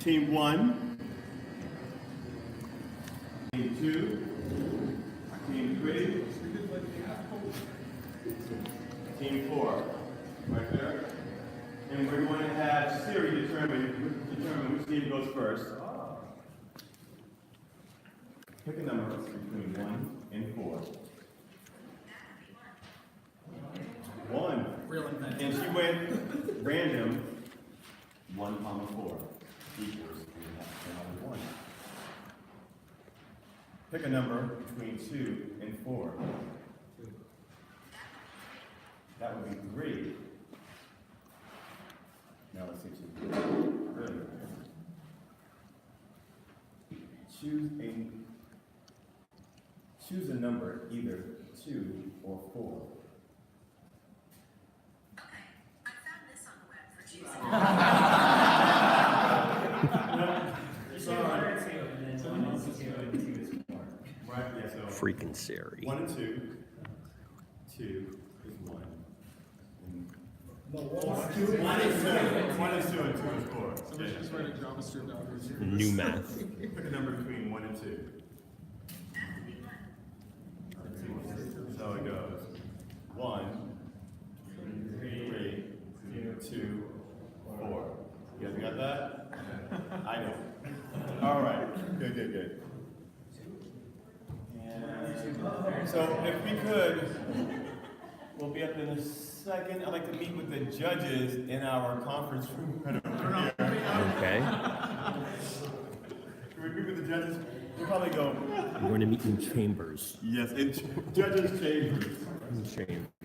Team 1, Team 2, Team 3, Team 4, right there. And we're going to have Siri determine which team goes first. Pick a number between 1 and 4. 1. Real inventive. And she went random. 1, 4 equals 1. Pick a number between 2 and 4. That would be 3. Now let's see two. Really. Choose a number, either 2 or 4. Okay, I found this on the web for choosing. Right, yeah, so Freaking Siri. 1 and 2. 2 is 1. No, 1 is 2 and 2 is 4. Somebody just write a JavaScript out. New math. Pick a number between 1 and 2. So it goes 1, 3, 2, 4. You guys got that? I know. All right. Good. And so if we could, we'll be up in a second. I'd like to meet with the judges in our conference room right over here. Okay. Can we meet with the judges? We'll probably go. We're going to meet in chambers. Yes, in judges' chambers.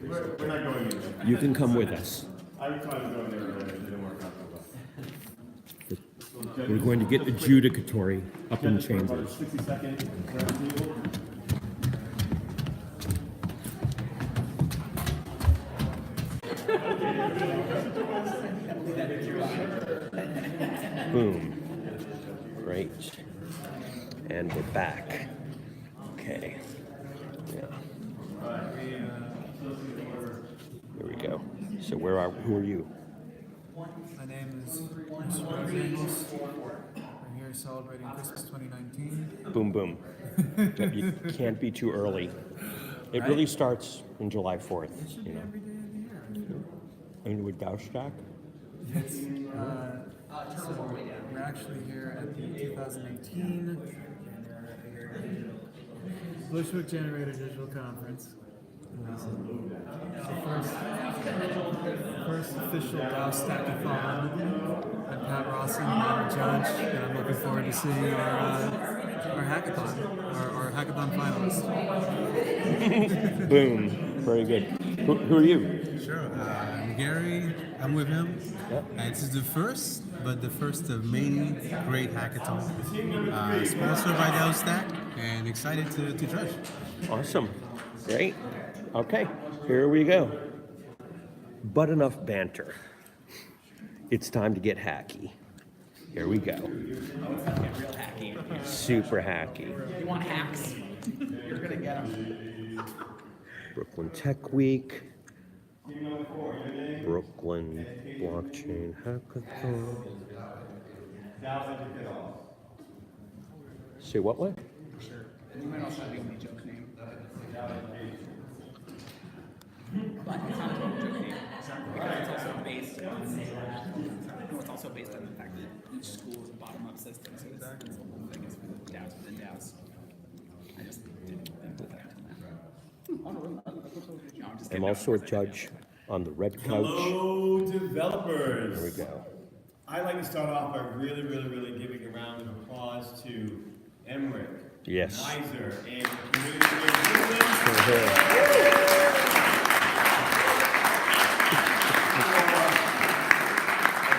We're not going in there. You can come with us. I tried to go in there earlier, it didn't work out so well. We're going to get adjudicatory up in chambers. 60 seconds. Boom. Great. And we're back. Okay. Yeah. There we go. So who are you? My name is Mr. Rogers. We're here celebrating Christmas 2019. Boom, boom. You can't be too early. It really starts on July 4th. It should be every day of the year. And with DAOStack? Yes. So we're actually here at the 2018 Bushwick Generator Digital Conference. First official DAOStack Hackathon. I'm Pat Rawson, I'm a judge, and I'm looking forward to seeing our hackathon, our hackathon finalists. Boom. Very good. Who are you? Sure. I'm Gary. I'm with him. Yep. This is the first of many great hackathons. Sponsored by DAOStack, and excited to judge. Awesome. Great. Okay, here we go. But enough banter. It's time to get hacky. Here we go. Oh, it's gonna get real hacky. Super hacky. You want hacks? You're gonna get them. Brooklyn Tech Week. Brooklyn Blockchain Hackathon. Say what way? Sure. You might also have the only joke name. But it's not a total joke name. Because it's also based on it's also based on the fact that each school is a bottom-up system, so it's the whole thing is DAOs within DAOs. I just didn't think that until now. No, I'm just I'm also a judge on the red couch. Hello, developers. Here we go. I'd like to start off by really giving a round of applause to Emmerich, Yes. Nizer, and the community.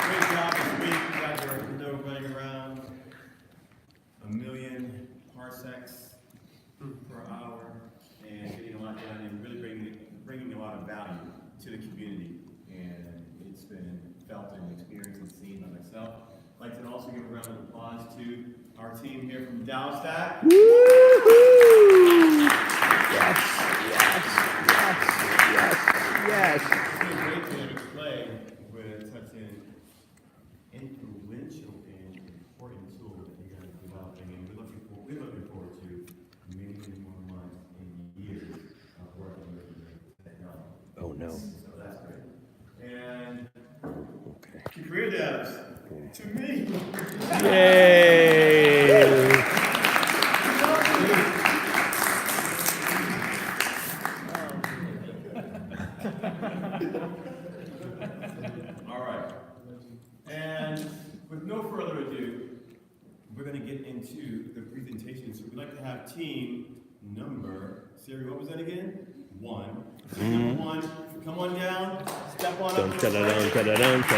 Great job this week. You guys are running around 1 million parsecs per hour and getting a lot done and really bringing a lot of value to the community. And it's been felt and experienced and seen by myself. I'd like to also give a round of applause to our team here from DAOStack. Yes. It's been great to play with such an influential and me. Yay! All right. And with no further ado, we're going to get into the presentation. So we'd like to have team number, Siri, what was that again? 1. Team number 1, come on down, step on Dun up. dun dun dun dun dun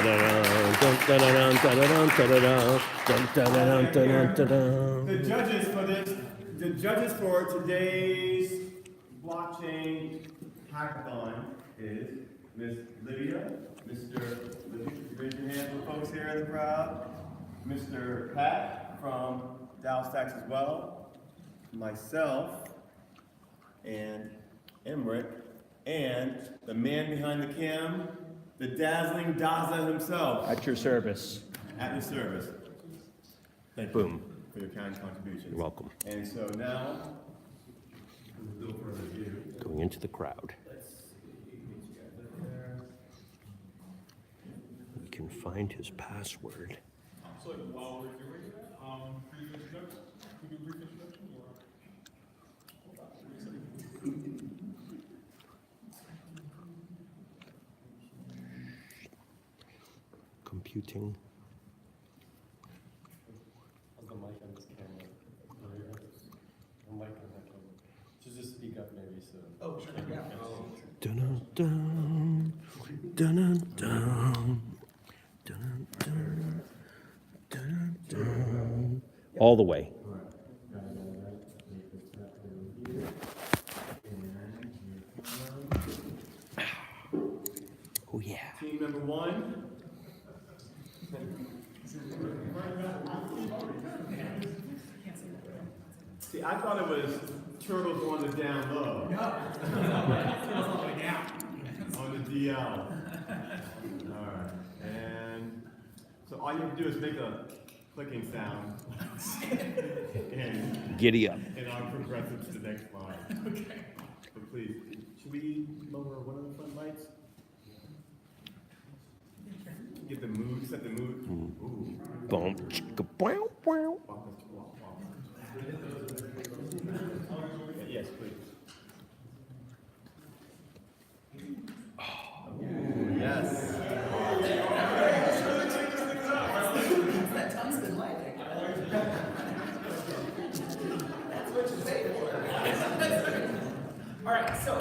dun dun dun dun. The judges for this, the judges for today's blockchain hackathon is Miss Lydia, Mr. Lydia, raise your hand for the folks here in the crowd, Mr. Pat from DAOStack as well, myself, and Emmerich, and the man behind the cam, the dazzling Daza himself. At your service. At your service. Thank Boom. you for your kind contributions. You're welcome. And so now, with no further ado, Going into the crowd. We can find his password. So while we're doing that, brief introduction. Can we do a brief introduction or? Computing. The mic on this camera. The mic on that camera. Just speak up maybe so. Oh, sure, yeah. Dun dun dun dun dun dun dun dun. All the way. Oh yeah. team number 1. See, I thought it was turtles on the down low. On the DL. Alright, and so all you have to do is make a clicking sound. and, Giddy up. and I'll progress it to the next slide. Okay. But please, should we lower one of the front lights? Get the mood, set the mood. Ooh. Boom. Chicka, wow, wow. Yes, please. Yes. That tungsten lighting. That's what you say for. All right, so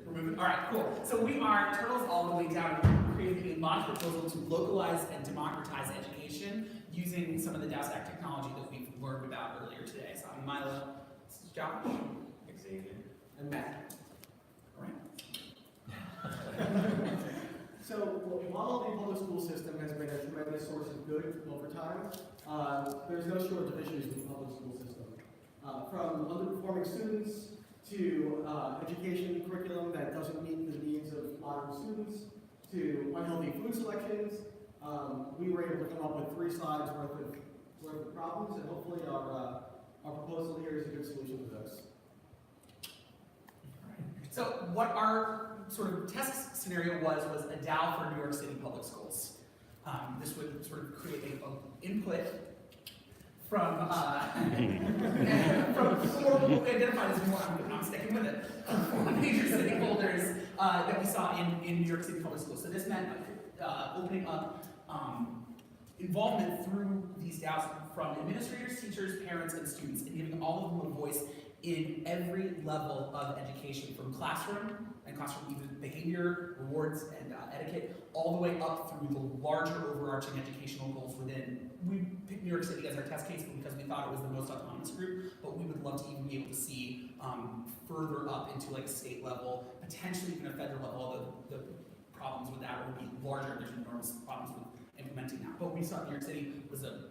we're moving. All right, cool. So we are Turtles All the Way Down, creating a launch proposal to localize and democratize education using some of the DAOStack technology that we've learned about earlier today. So I'm Milo, this is Josh, Xavier, and Matt. All right. So while the public school system has been a tremendous source of good over time, there's no shortage of issues with the public school system. From underperforming students to education curriculum that doesn't meet the needs of modern students to unhealthy food selections, we were able to come up with 3 slides worth of problems, and hopefully our proposal here is a good solution to those. So what our sort of test scenario was a DAO for New York City public schools. This would sort of create an input from four identified as more, I'm sticking with it, major stakeholders that we saw in New York City public schools. So this meant opening up involvement through these DAOs from administrators, teachers, parents, and students, and giving all of them a voice in every level of education, from classroom and classroom even behavior, rewards, and etiquette, all the way up through the larger overarching educational goals within. We picked New York City as our test case because we thought it was the most autonomous group, but we would love to even be able to see further up into like a state level, potentially even a federal level, although the problems with that would be larger. There's enormous problems with implementing that. But we saw New York City was a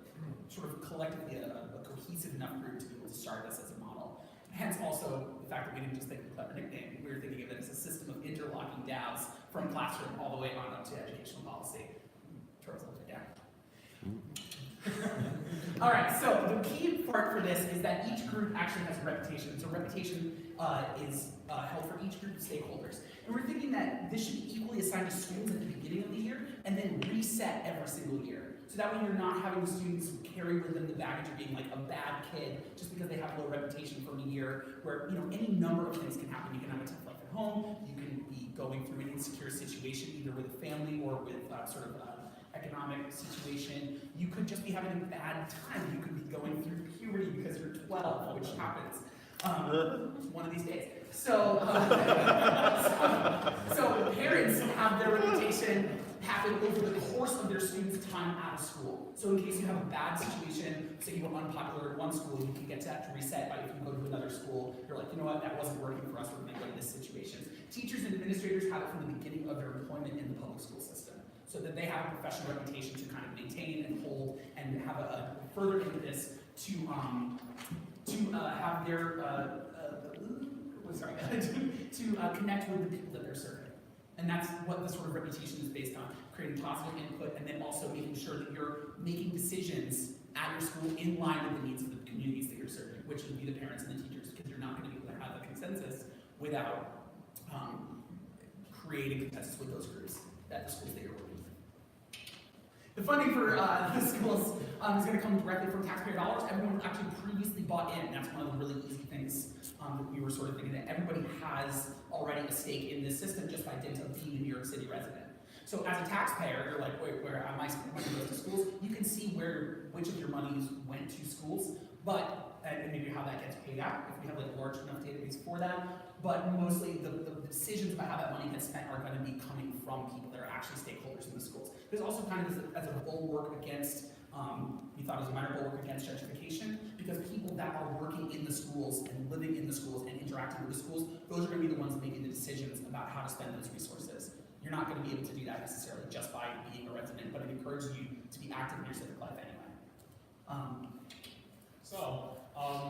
sort of collectively a cohesive enough group to be able to start this as a model. Hence also the fact that we didn't just think of a clever nickname, we were thinking of it as a system of interlocking DAOs from classroom all the way on up to educational policy. Turtles all the way down. All right, so the key part for this is that each group actually has a reputation. So reputation is held for each group of stakeholders. And we're thinking that this should be equally assigned to students at the beginning of the year and then reset every single year. So that way you're not having the students carry with them the baggage of being like a bad kid just because they have a low reputation from a year where, you know, any number of things can happen. You can have a tough life at home, you can be going through an insecure situation either with a family or with sort of economic situation. You could just be having a bad time. You could be going through puberty because you're 12, which happens one of these days. So, so parents have their reputation happen over the course of their students' time out of school. So in case you have a bad situation, say you were unpopular at one school, you can get that to reset by if you go to another school, you're like, you know what, that wasn't working for us, we're going to go to this situation. Teachers and administrators have it from the beginning of their employment in the public school system, so that they have a professional reputation to kind of maintain and hold and have a further impetus to have their to connect with the people that they're serving. And that's what the sort of reputation is based on, creating positive input and then also making sure that you're making decisions at your school in line with the needs of the communities that you're serving, which would be the parents and the teachers, because you're not going to be able to have a consensus without creating consensus with those groups at the schools that you're working with. The funding for the schools is going to come directly from taxpayer dollars. Everyone actually previously bought in. That's one of the really easy things that we were sort of thinking, that everybody has already a stake in this system just by dint of being a New York City resident. So as a taxpayer, you're like, wait, where am I spending money goes to schools? You can see which of your monies went to schools, but and maybe how that gets paid out if we have like a large enough database for that. But mostly the decisions about how that money gets spent are going to be coming from people that are actually stakeholders in the schools. There's also kind of as a bulwark against, we thought it was a minor bulwark against gentrification, because people that are working in the schools and living in the schools and interacting with the schools, those are going to be the ones making the decisions about how to spend those resources. You're not going to be able to do that necessarily just by being a resident, but it encourages you to be active in your civic life anyway.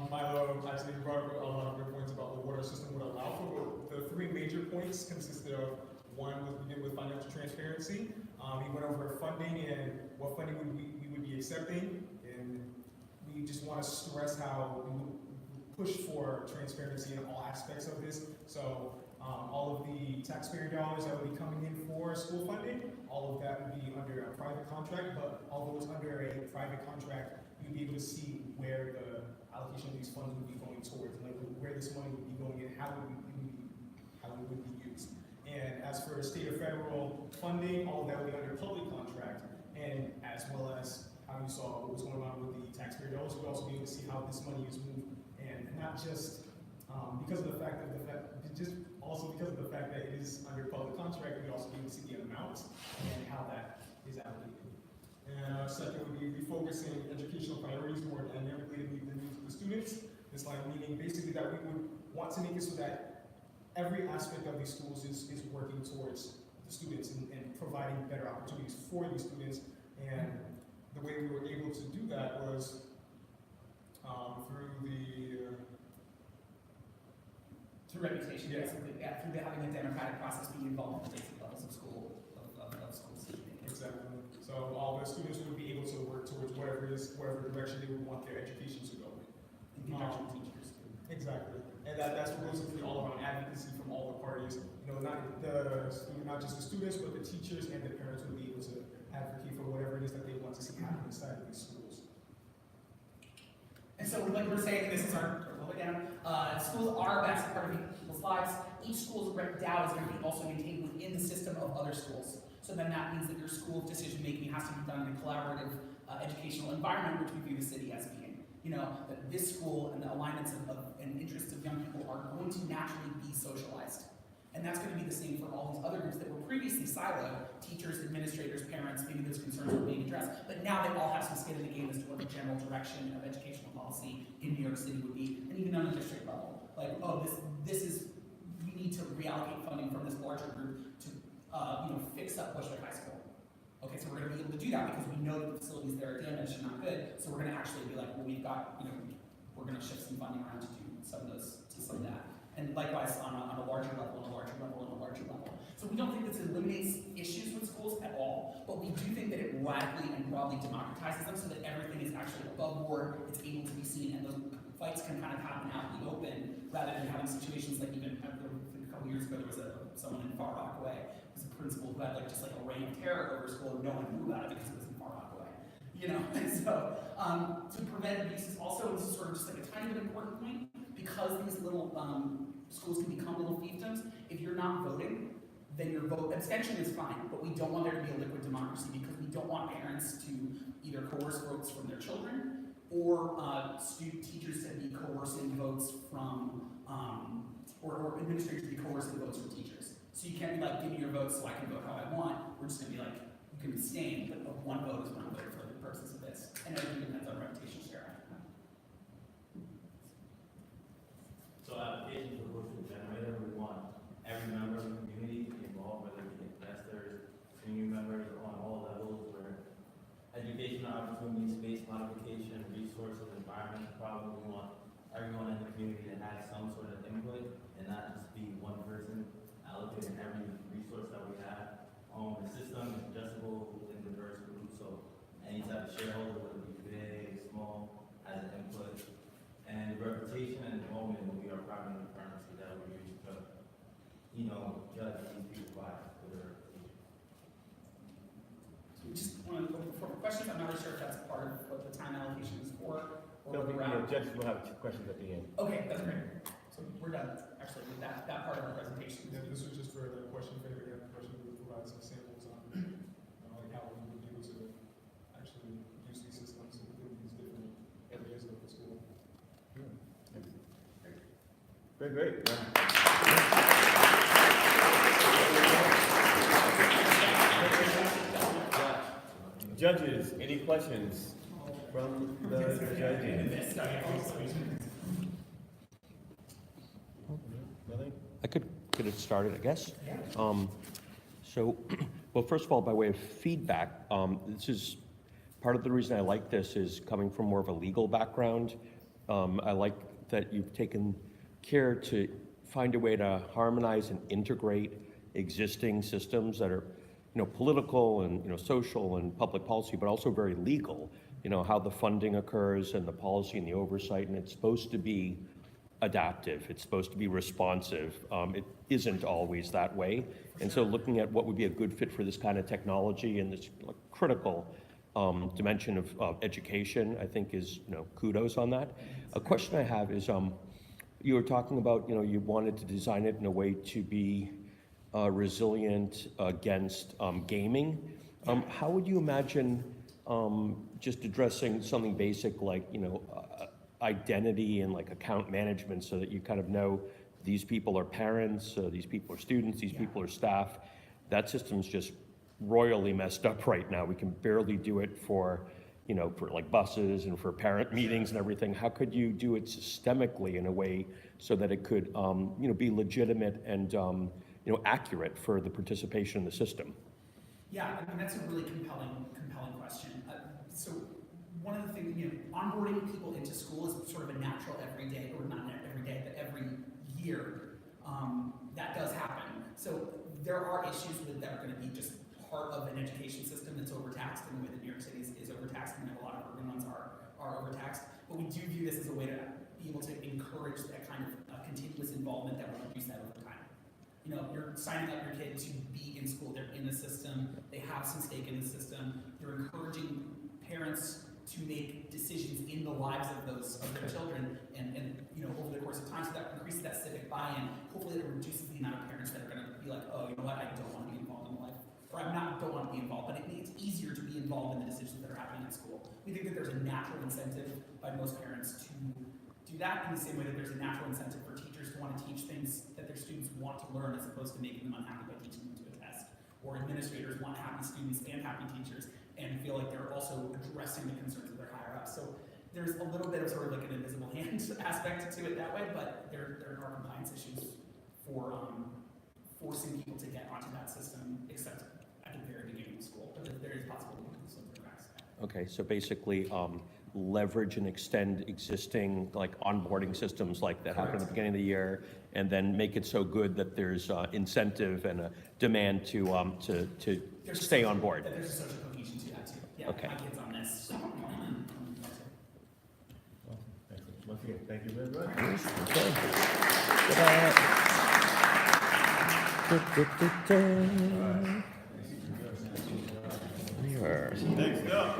Milo actually brought up a lot of good points about the water system would allow for. The three major points consisted of, one was begin with financial transparency. We went over funding and what funding we would be accepting, and we just want to stress how we would push for transparency in all aspects of this. So all of the taxpayer dollars that would be coming in for school funding, all of that would be under a private contract, but although it's under a private contract, you'd be able to see where the allocation of these funds would be going towards, like where this money would be going and how it would be used. And as for state or federal funding, all of that would be under public contract, and as well as how you saw what was going on with the taxpayer dollars, we'd also be able to see how this money is moved, and not just because of the fact that it is under public contract, we'd also be able to see the amount and how that is allocated. And second would be refocusing educational priorities more dynamically to meet the needs of the students. This line meaning basically that we would want to make it so that every aspect of these schools is working towards the students and providing better opportunities for these students. And the way we were able to do that was through reputation, basically, yeah, through having a democratic process, being involved in the basic levels of school, of schools. Exactly. So all the students would be able to work towards whatever direction they would want their education to go in. In conjunction with teachers. Exactly. And that's what goes into the all-around advocacy from all the parties. You know, not just the students, but the teachers and the parents would be able to advocate for whatever it is that they want to see happen inside of these schools. And so, like we're saying, this is our look down. Schools are a massive part of people's lives. Each school's DAO is going to be also maintained within the system of other schools. So then that means that your school's decision making has to be done in a collaborative educational environment, which we view the city as being. You know, that this school and the alignments and interests of young people are going to naturally be socialized. And that's going to be the same for all these other groups that were previously siloed, teachers, administrators, parents, maybe those concerns were being addressed. But now they all have some skin in the game as to what the general direction of educational policy in New York City would be, and even on a district level. Like, oh, this is, we need to reallocate funding from this larger group to, fix up Bushwick High School. Okay, so we're going to be able to do that because we know that the facilities there are damaged and not good. So we're going to actually be like, well, we've got, we're going to shift some funding around to do some of that. And likewise on a larger level, and a larger level, and a larger level. So we don't think this eliminates issues with schools at all, but we do think that it radically and broadly democratizes them so that everything is actually above board, it's able to be seen, and those fights can kind of happen out in the open, rather than having situations like even a couple years ago, there was someone in Far Rockaway, who was a principal who had just a reign of terror over school, and no one knew about it because it was in Far Rockaway. You know, and so to prevent abuse is also, this is sort of just like a tiny bit important point, because these little schools can become little fiefdoms. If you're not voting, then your vote abstention is fine, but we don't want there to be a liquid democracy, because we don't want parents to either coerce votes from their children or teachers to be coercing votes from or administrators to be coercing votes from teachers. So you can't be like, give me your vote so I can vote how I want. We're just gonna be like, you can abstain, but one vote is one vote for the purposes of this. And everything depends on reputation share. So applications are supposed to generator. We want every member of the community involved, whether it be investors, community members on all levels, where educational opportunities, space modification, resources, environmental problems. We want everyone in the community to have some sort of input and not just be one person allocating every resource that we have. The system is adjustable within diverse groups, so any type of shareholder, whether it be big, small, has an input. And reputation and involvement will be our primary currency that we use to, judge these people by for their reputation. So we just want to look for questions. I'm not really sure if that's part of what the time allocation is for. Or Don't whether think we're out. judges will have questions at the end. Okay, that's great. So we're done, actually, with that part of our presentation. Yeah, this was just for the question, if anybody had a question, we would provide some samples on, like how we would be able to actually use these systems within these different areas of the school. Great. Judges, any questions from the judges? Nothing? I could get it started, I guess. So, well, first of all, by way of feedback, this is part of the reason I like this is coming from more of a legal background. I like that you've taken care to find a way to harmonize and integrate existing systems that are, political and, social and public policy, but also very legal. How the funding occurs and the policy and the oversight, and it's supposed to be adaptive. It's supposed to be responsive. It isn't always that way. And so looking at what would be a good fit for this kind of technology and this critical dimension of education, I think is, kudos on that. A question I have is, you were talking about, you wanted to design it in a way to be resilient against gaming. How would you imagine just addressing something basic like, identity and like account management, so that you kind of know these people are parents, these people are students, these people are staff? That system's just royally messed up right now. We can barely do it for like buses and for parent meetings and everything. How could you do it systemically in a way so that it could, be legitimate and, accurate for the participation in the system? Yeah, I mean, that's a really compelling question. So one of the things, onboarding people into school is sort of a natural everyday, or not every day, but every year, that does happen. So there are issues that are going to be just part of an education system that's overtaxed in the way that New York City is overtaxed, and a lot of urban ones are overtaxed. But we do view this as a way to be able to encourage that kind of continuous involvement that will reduce that over time. You're signing up your kid to be in school, they're in the system, they have some stake in the system, you're encouraging parents to make decisions in the lives of their children and over the course of time, so that increases that civic buy-in. Hopefully it reduces the amount of parents that are going to be like, oh, you know what, I don't want to be involved in life, or don't want to be involved, but it's easier to be involved in the decisions that are happening at school. We think that there's a natural incentive by most parents to do that, in the same way that there's a natural incentive for teachers to want to teach things that their students want to learn, as opposed to making them unhappy by teaching them to a test. Or administrators want happy students and happy teachers and feel like they're also addressing the concerns of their higher ups. So there's a little bit of sort of like an invisible hand aspect to it that way, but there are compliance issues for forcing people to get onto that system, except at the very beginning of school. But there is possibility to slip through cracks. Okay, so basically, leverage and extend existing like onboarding systems like that happen at the beginning of the year, and then make it so good that there's incentive and a demand to stay on board. There's a social cohesion to that too. Yeah, Okay. my kid's on this. Once again, thank you very much. Okay. Next up.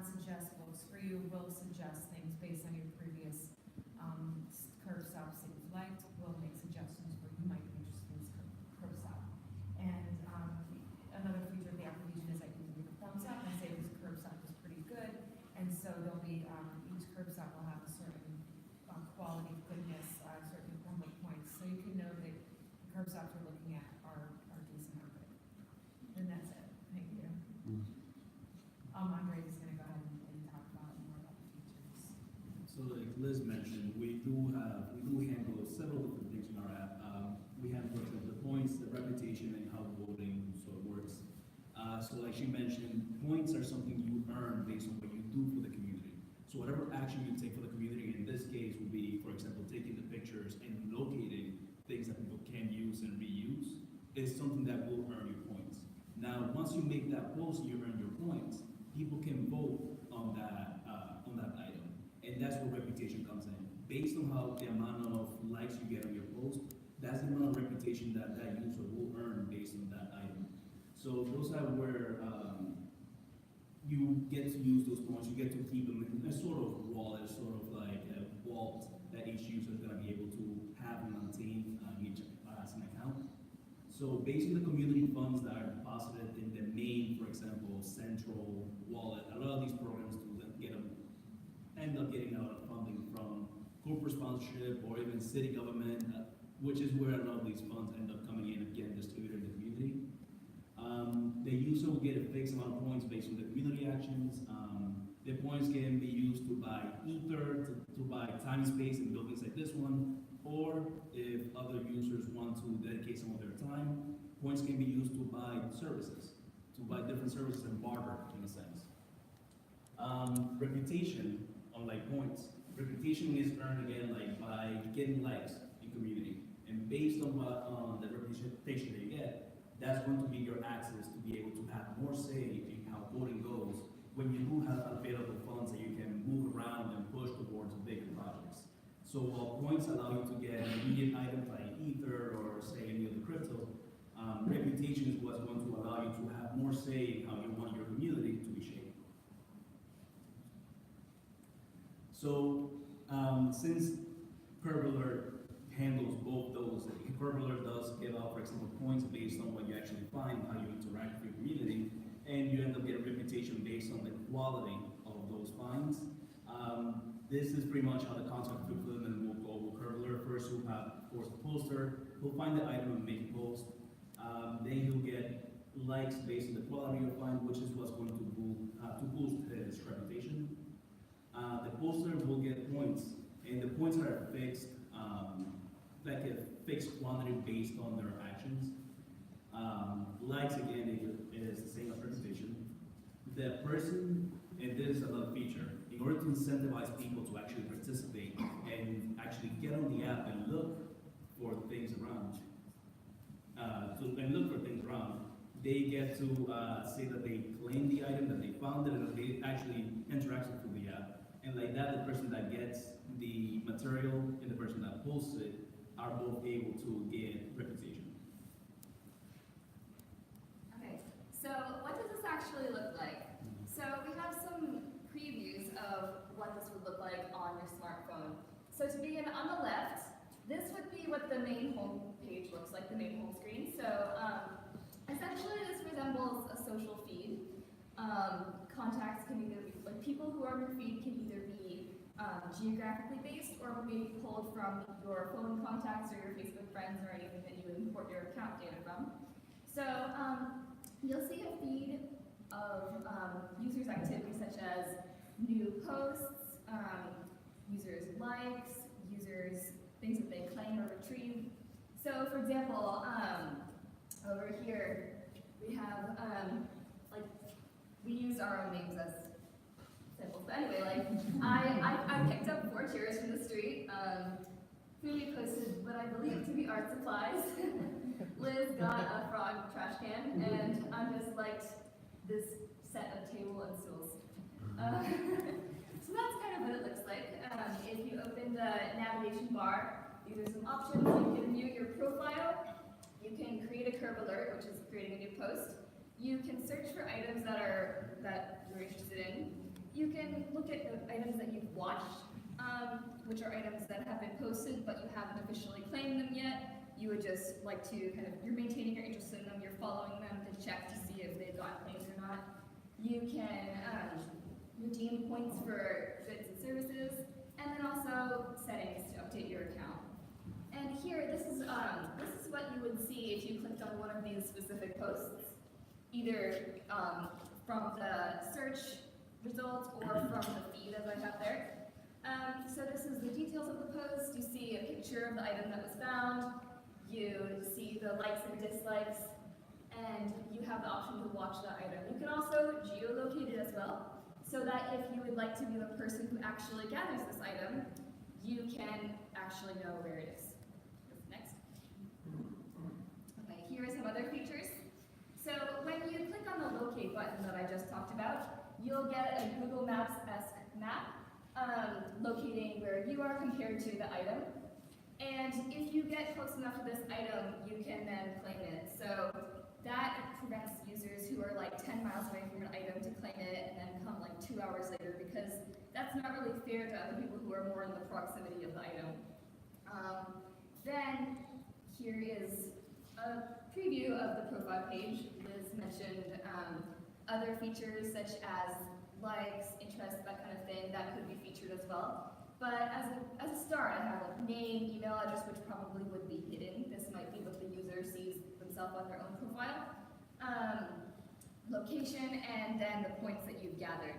not suggest books for you, will suggest things based on your previous curb stops that you've liked, will make suggestions where you might be interested in this curb stop. And another feature of the application is that you can give a thumbs up and say this curb stop is pretty good. And so there'll be, each curb stop will have a certain quality of goodness, a certain number of points. So you can know that the curb stops you're looking at are decent or good. And that's it. Thank you. Andres is going to go ahead and talk about more about the features. So like Liz mentioned, we do handle several different things in our app. We handle, for example, the points, the reputation, and how voting sort of works. So like she mentioned, points are something you earn based on what you do for the community. So whatever action you take for the community, in this case would be, for example, taking the pictures and locating things that people can use and reuse, is something that will earn you points. Now, once you make that post, you earn your points. People can vote on that item, and that's where reputation comes in. Based on how the amount of likes you get on your post, that's the amount of reputation that that user will earn based on that item. So those are where you get to use those points. You get to keep them in a sort of wallet, sort of like a vault that each user is going to be able to have and maintain each as an account. So based on the community funds that are deposited in the main, for example, central wallet, a lot of these programs do end up getting a lot of funding from corporate sponsorship or even city government, which is where a lot of these funds end up coming in and getting distributed in the community. The user will get a fixed amount of points based on the community actions. The points can be used to buy ether, to buy time and space in buildings like this one, or if other users want to dedicate some of their time, points can be used to buy services, to buy different services and barter in a sense. Reputation, unlike points, reputation is earned again like by getting likes in community, and based on what the reputation that you get, that's going to be your access to be able to have more say in how voting goes when you do have available funds that you can move around and push towards bigger projects. So while points allow you to get immediate items like ether or say any other crypto, reputation is what's going to allow you to have more say in how you want your community to be shaped. So since Curb Alert handles both those, Curb Alert does give out, for example, points based on what you actually find, how you interact with your community, and you end up getting a reputation based on the quality of those finds. This is pretty much how the concept fulfillment will go with Curb Alert. First, you'll have, of course, the poster. He'll find the item and make a post. Then he'll get likes based on the quality of find, which is what's going to boost his reputation. The poster will get points, and the points are fixed, like a fixed quantity based on their actions. Likes, again, is the same as reputation. The person, and this is another feature, in order to incentivize people to actually participate and actually get on the app and look for things around, they get to say that they claim the item, that they found it, and that they actually interacted through the app. And like that, the person that gets the material and the person that posts it are both able to get reputation. Okay, so what does this actually look like? So we have some previews of what this would look like on your smartphone. So to begin, on the left, this would be what the main home page looks like, the main home screen. So essentially this resembles a social feed. Contacts can either be, like people who are on your feed can either be geographically based or maybe pulled from your phone contacts or your Facebook friends or anything that you import your account data from. So you'll see a feed of users' activities such as new posts, users' likes, users' things that they claim or retrieve. So for example, over here we have like we use our own names as symbols. But anyway, like I picked up 4 chairs from the street. Foodie posted what I believe to be art supplies. Liz got a frog trash can, and I just liked this set of table and stools. So that's kind of what it looks like. If you open the navigation bar, these are some options. You can view your profile. You can create a curb alert, which is creating a new post. You can search for items that you're interested in. you can look at the items that you've watched, which are items that have been posted, but you haven't officially claimed them yet. You would just like to you're maintaining your interest in them, you're following them to check to see if they've got claims or not. You can redeem points for goods and services, and then also settings to update your account. And here, this is what you would see if you clicked on one of these specific posts, either from the search results or from the feed as I have there. So this is the details of the post. You see a picture of the item that was found. You see the likes and dislikes, and you have the option to watch that item. You can also geolocate it as well, so that if you would like to be the person who actually gathers this item, you can actually know where it is. Next. Okay, here are some other features. So when you click on the locate button that I just talked about, you'll get a Google Maps-esque map locating where you are compared to the item. And if you get close enough to this item, you can then claim it. So that prevents users who are like 10 miles away from an item to claim it and then come like 2 hours later, because that's not really fair to other people who are more in the proximity of the item. Then here is a preview of the profile page. Liz mentioned other features such as likes, interests, that kind of thing, that could be featured as well. But as a start, I have like name, email address, which probably would be hidden. This might be what the user sees themselves on their own profile. Location, and then the points that you've gathered.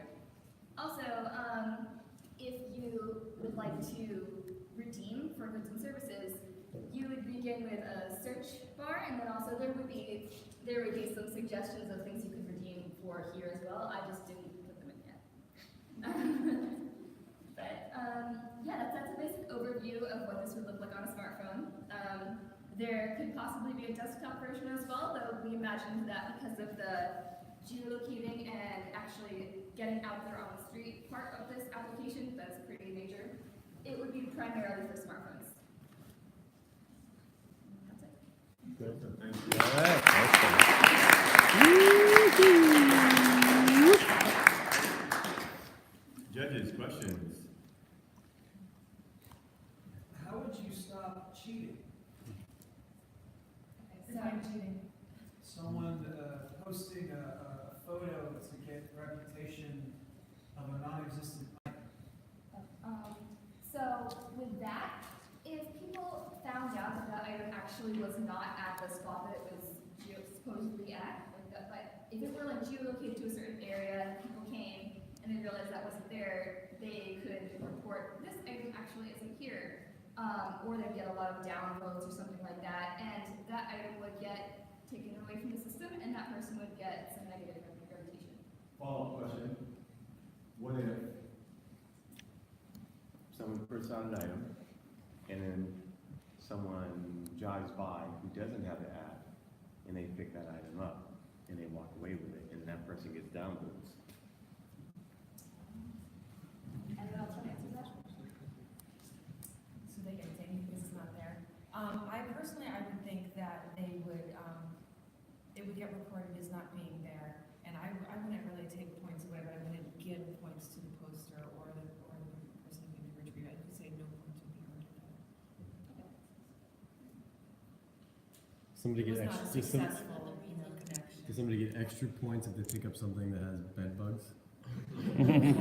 Also, if you would like to redeem for goods and services, you would begin with a search bar, and then also there would be some suggestions of things you could redeem for here as well. I just didn't put them in yet. But yeah, that's a basic overview of what this would look like on a smartphone. There could possibly be a desktop version as well, though we imagined that because of the geolocating and actually getting out there on the street part of this application, that's pretty major, it would be primarily for smartphones. That's it. Good, thank you. All right. Excellent. Judges, questions? How would you stop cheating? Define cheating. Someone posting a photo to get reputation of a non-existent item. So with that, if people found out that that item actually was not at the spot that it was supposedly at, but if it were like geolocated to a certain area, people came and they realized that wasn't there, they could report this item actually isn't here, or they'd get a lot of downloads or something like that, and that item would get taken away from the system, and that person would get some negative reputation. Follow-up question. What if someone puts out an item, and then someone jogs by who doesn't have the app, and they pick that item up, and they walk away with it, and that person gets downloads? Anyone else want to answer that? So they get taken because it's not there. I personally would think that they would, it would get reported as not being there, and I wouldn't really take points away, but I wouldn't give points to the poster or the person who can be retrieved. I would say no points would be earned. Somebody It get was not a extra, successful, connection. does somebody get extra points if they pick up something that has bed bugs? Yeah, you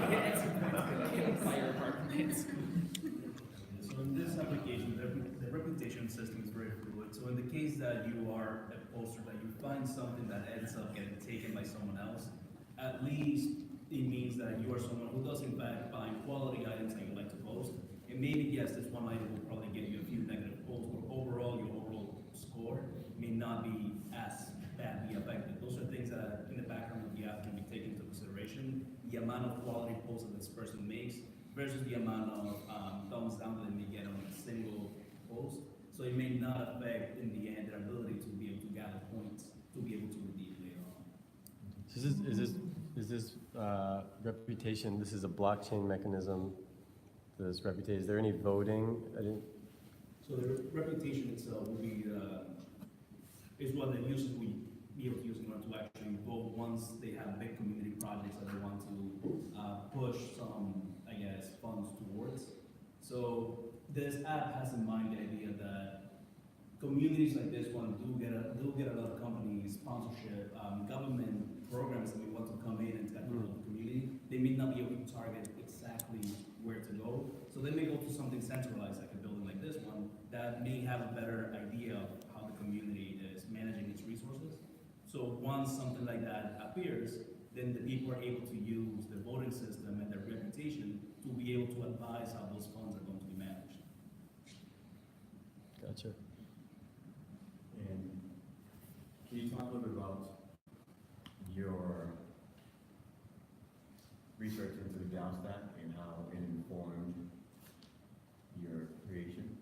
get extra points for fire departments. So in this application, the reputation system is very fluid. So in the case that you are a poster, that you find something that ends up getting taken by someone else, at least it means that you are someone who does in fact find quality items that you like to post. And maybe, yes, this one item will probably get you a few negative posts, but overall, your overall score may not be as badly affected. Those are things that in the background of the app can be taken into consideration. The amount of quality posts that this person makes versus the amount of thumbs down that they may get on a single post. So it may not affect, in the end, their ability to be able to gather points to be able to redeem later on. So is this reputation, this is a blockchain mechanism, this reputation, is there any voting? So the reputation itself will be, is what the users will be able to use in order to actually vote once they have big community projects that they want push some, I guess, funds towards. So this app has in mind the idea that communities like this one do get a lot of companies, sponsorship, government programs that we want to come in and tap into the community. They may not be able to target exactly where to go. So they may go to something centralized, like a building like this one, that may have a better idea of how the community is managing its resources. So once something like that appears, then the people are able to use the voting system and their reputation to be able to advise how those funds are going to be managed. Gotcha. And can you talk a little bit about your research into the DAOStack and how it informed your creation?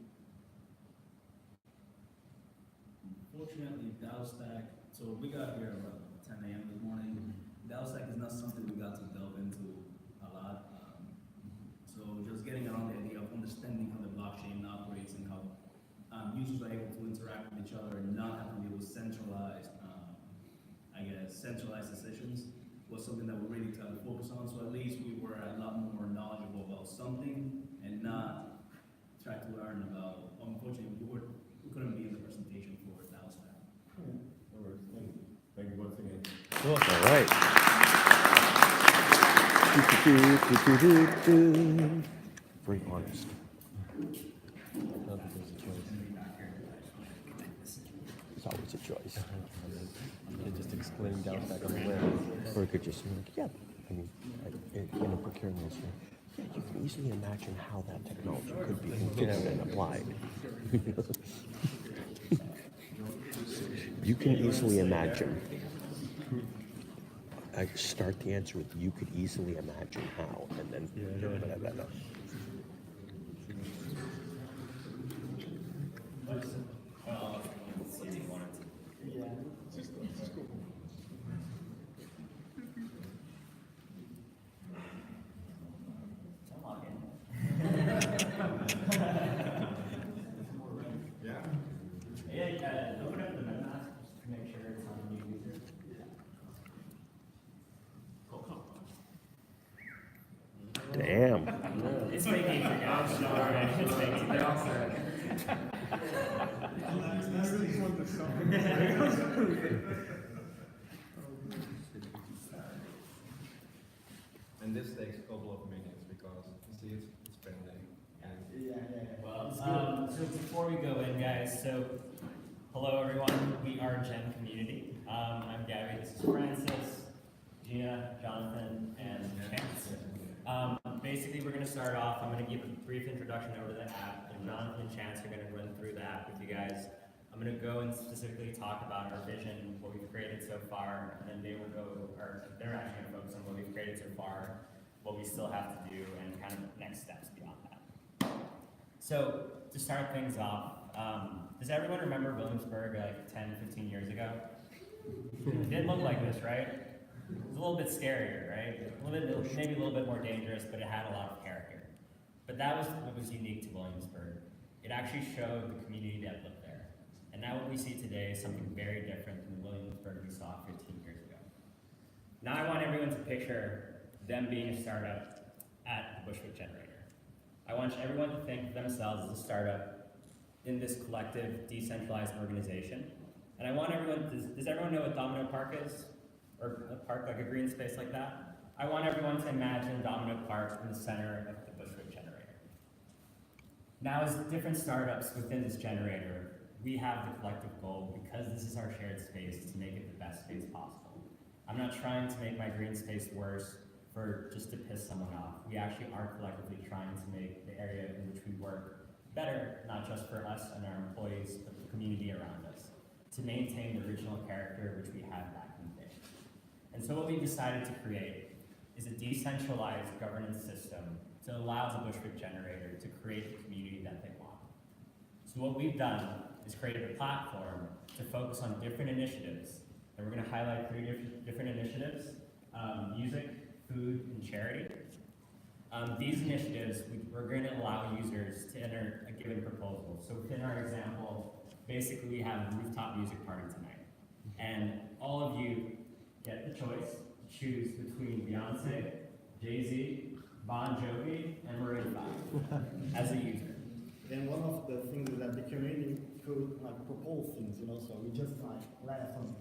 Fortunately, DAOStack, so we got here around 10 a.m. this morning. DAOStack is not something we got to delve into a lot. So just getting around the idea of understanding how the blockchain operates and how users are able to interact with each other and not having to deal with centralized, centralized decisions was something that we really tried to focus on. So at least we were a lot more knowledgeable about something and not try to learn about, unfortunately, we couldn't be in the presentation for DAOStack. Thank you once again. Cool. All right. Very honest. I don't think there's a choice. It's always a choice. You could just exclaim DAOStack on the whim. Or it could just be like, yeah, I mean, in a procurement, yeah, you can easily imagine how that technology could be configured and applied. You can easily imagine. I start the answer with "you could easily imagine how," and then blah, blah, blah. Open up the MetaMask just to make sure it's on the new user. Damn. It's making for guys. It's making they're all correct. And this takes a couple of minutes because you see it's pending. Well, so before we go in, guys, so hello everyone. We are Gen Community. I'm Gabby. This is Francis, Gina, Jonathan, and Chance. Basically, we're going to start off. I'm going to give a brief introduction over the app, and Jonathan and Chance are going to run through the app with you guys. I'm going to go and specifically talk about our vision, what we've created so far, and then they will go, or they're actually going to focus on what we've created so far, what we still have to do, and kind of next steps beyond that. So, to start things off, does everyone remember Williamsburg like 10, 15 years ago? It didn't look like this, right? It was a little bit scarier, right? Maybe a little bit more dangerous, but it had a lot of character. But that was what was unique to Williamsburg. It actually showed the community that lived there. And now what we see today is something very different than the Williamsburg we saw 15 years ago. Now I want everyone to picture them being a startup at the Bushwick Generator. I want everyone to think of themselves as a startup in this collective, decentralized organization. And I want everyone, does everyone know what Domino Park is? Or a park, like a green space like that? I want everyone to imagine Domino Park in the center of the Bushwick Generator. Now, as different startups within this generator, we have the collective goal, because this is our shared space, to make it the best space possible. I'm not trying to make my green space worse for just to piss someone off. We actually are collectively trying to make the area in which we work better, not just for us and our employees, but the community around us, to maintain the original character which we had back in the day. And so what we decided to create is a decentralized governance system to allow the Bushwick Generator to create the community that they want. So what we've done is created a platform to focus on different initiatives, and we're going to highlight 3 different initiatives: music, food, and charity. These initiatives, we're going to allow users to enter a given proposal. So within our example, basically we have a rooftop music party tonight, and all of you get the choice to choose between Beyonce, Jay-Z, Bon Jovi, and Maroon 5 as a user. And one of the things is that the community could like propose things, so we just like laugh on,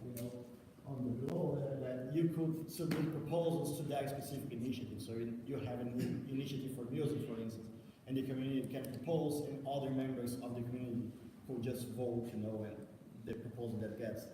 on the below that you could submit proposals to that specific initiative. So you have an initiative for music, for instance, and the community can propose, and other members of the community could just vote, and the proposal that gets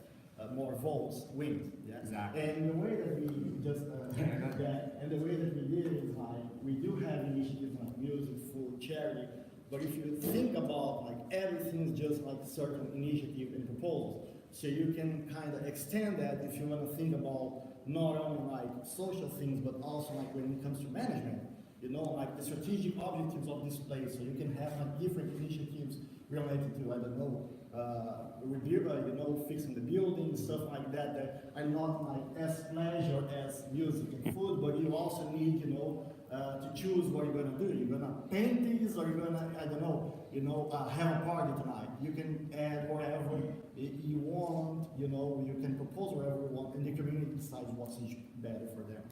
more votes wins. Yeah? Exactly. And the way that we just and the way that we did it is like we do have initiatives like music, food, charity. But if you think about like everything's just like certain initiative and proposals, so you can kind of extend that if you want to think about not only like social things, but also like when it comes to management, like the strategic objectives of this place. So you can have like different initiatives related to, I don't know, fixing the building, stuff like that, that are not like as pleasure as music and food, but you also need, to choose what you're gonna do. You're gonna paint these, or you're gonna, I don't know, have a party tonight. You can add whatever you want, you can propose whatever you want, and the community decides what's better for them.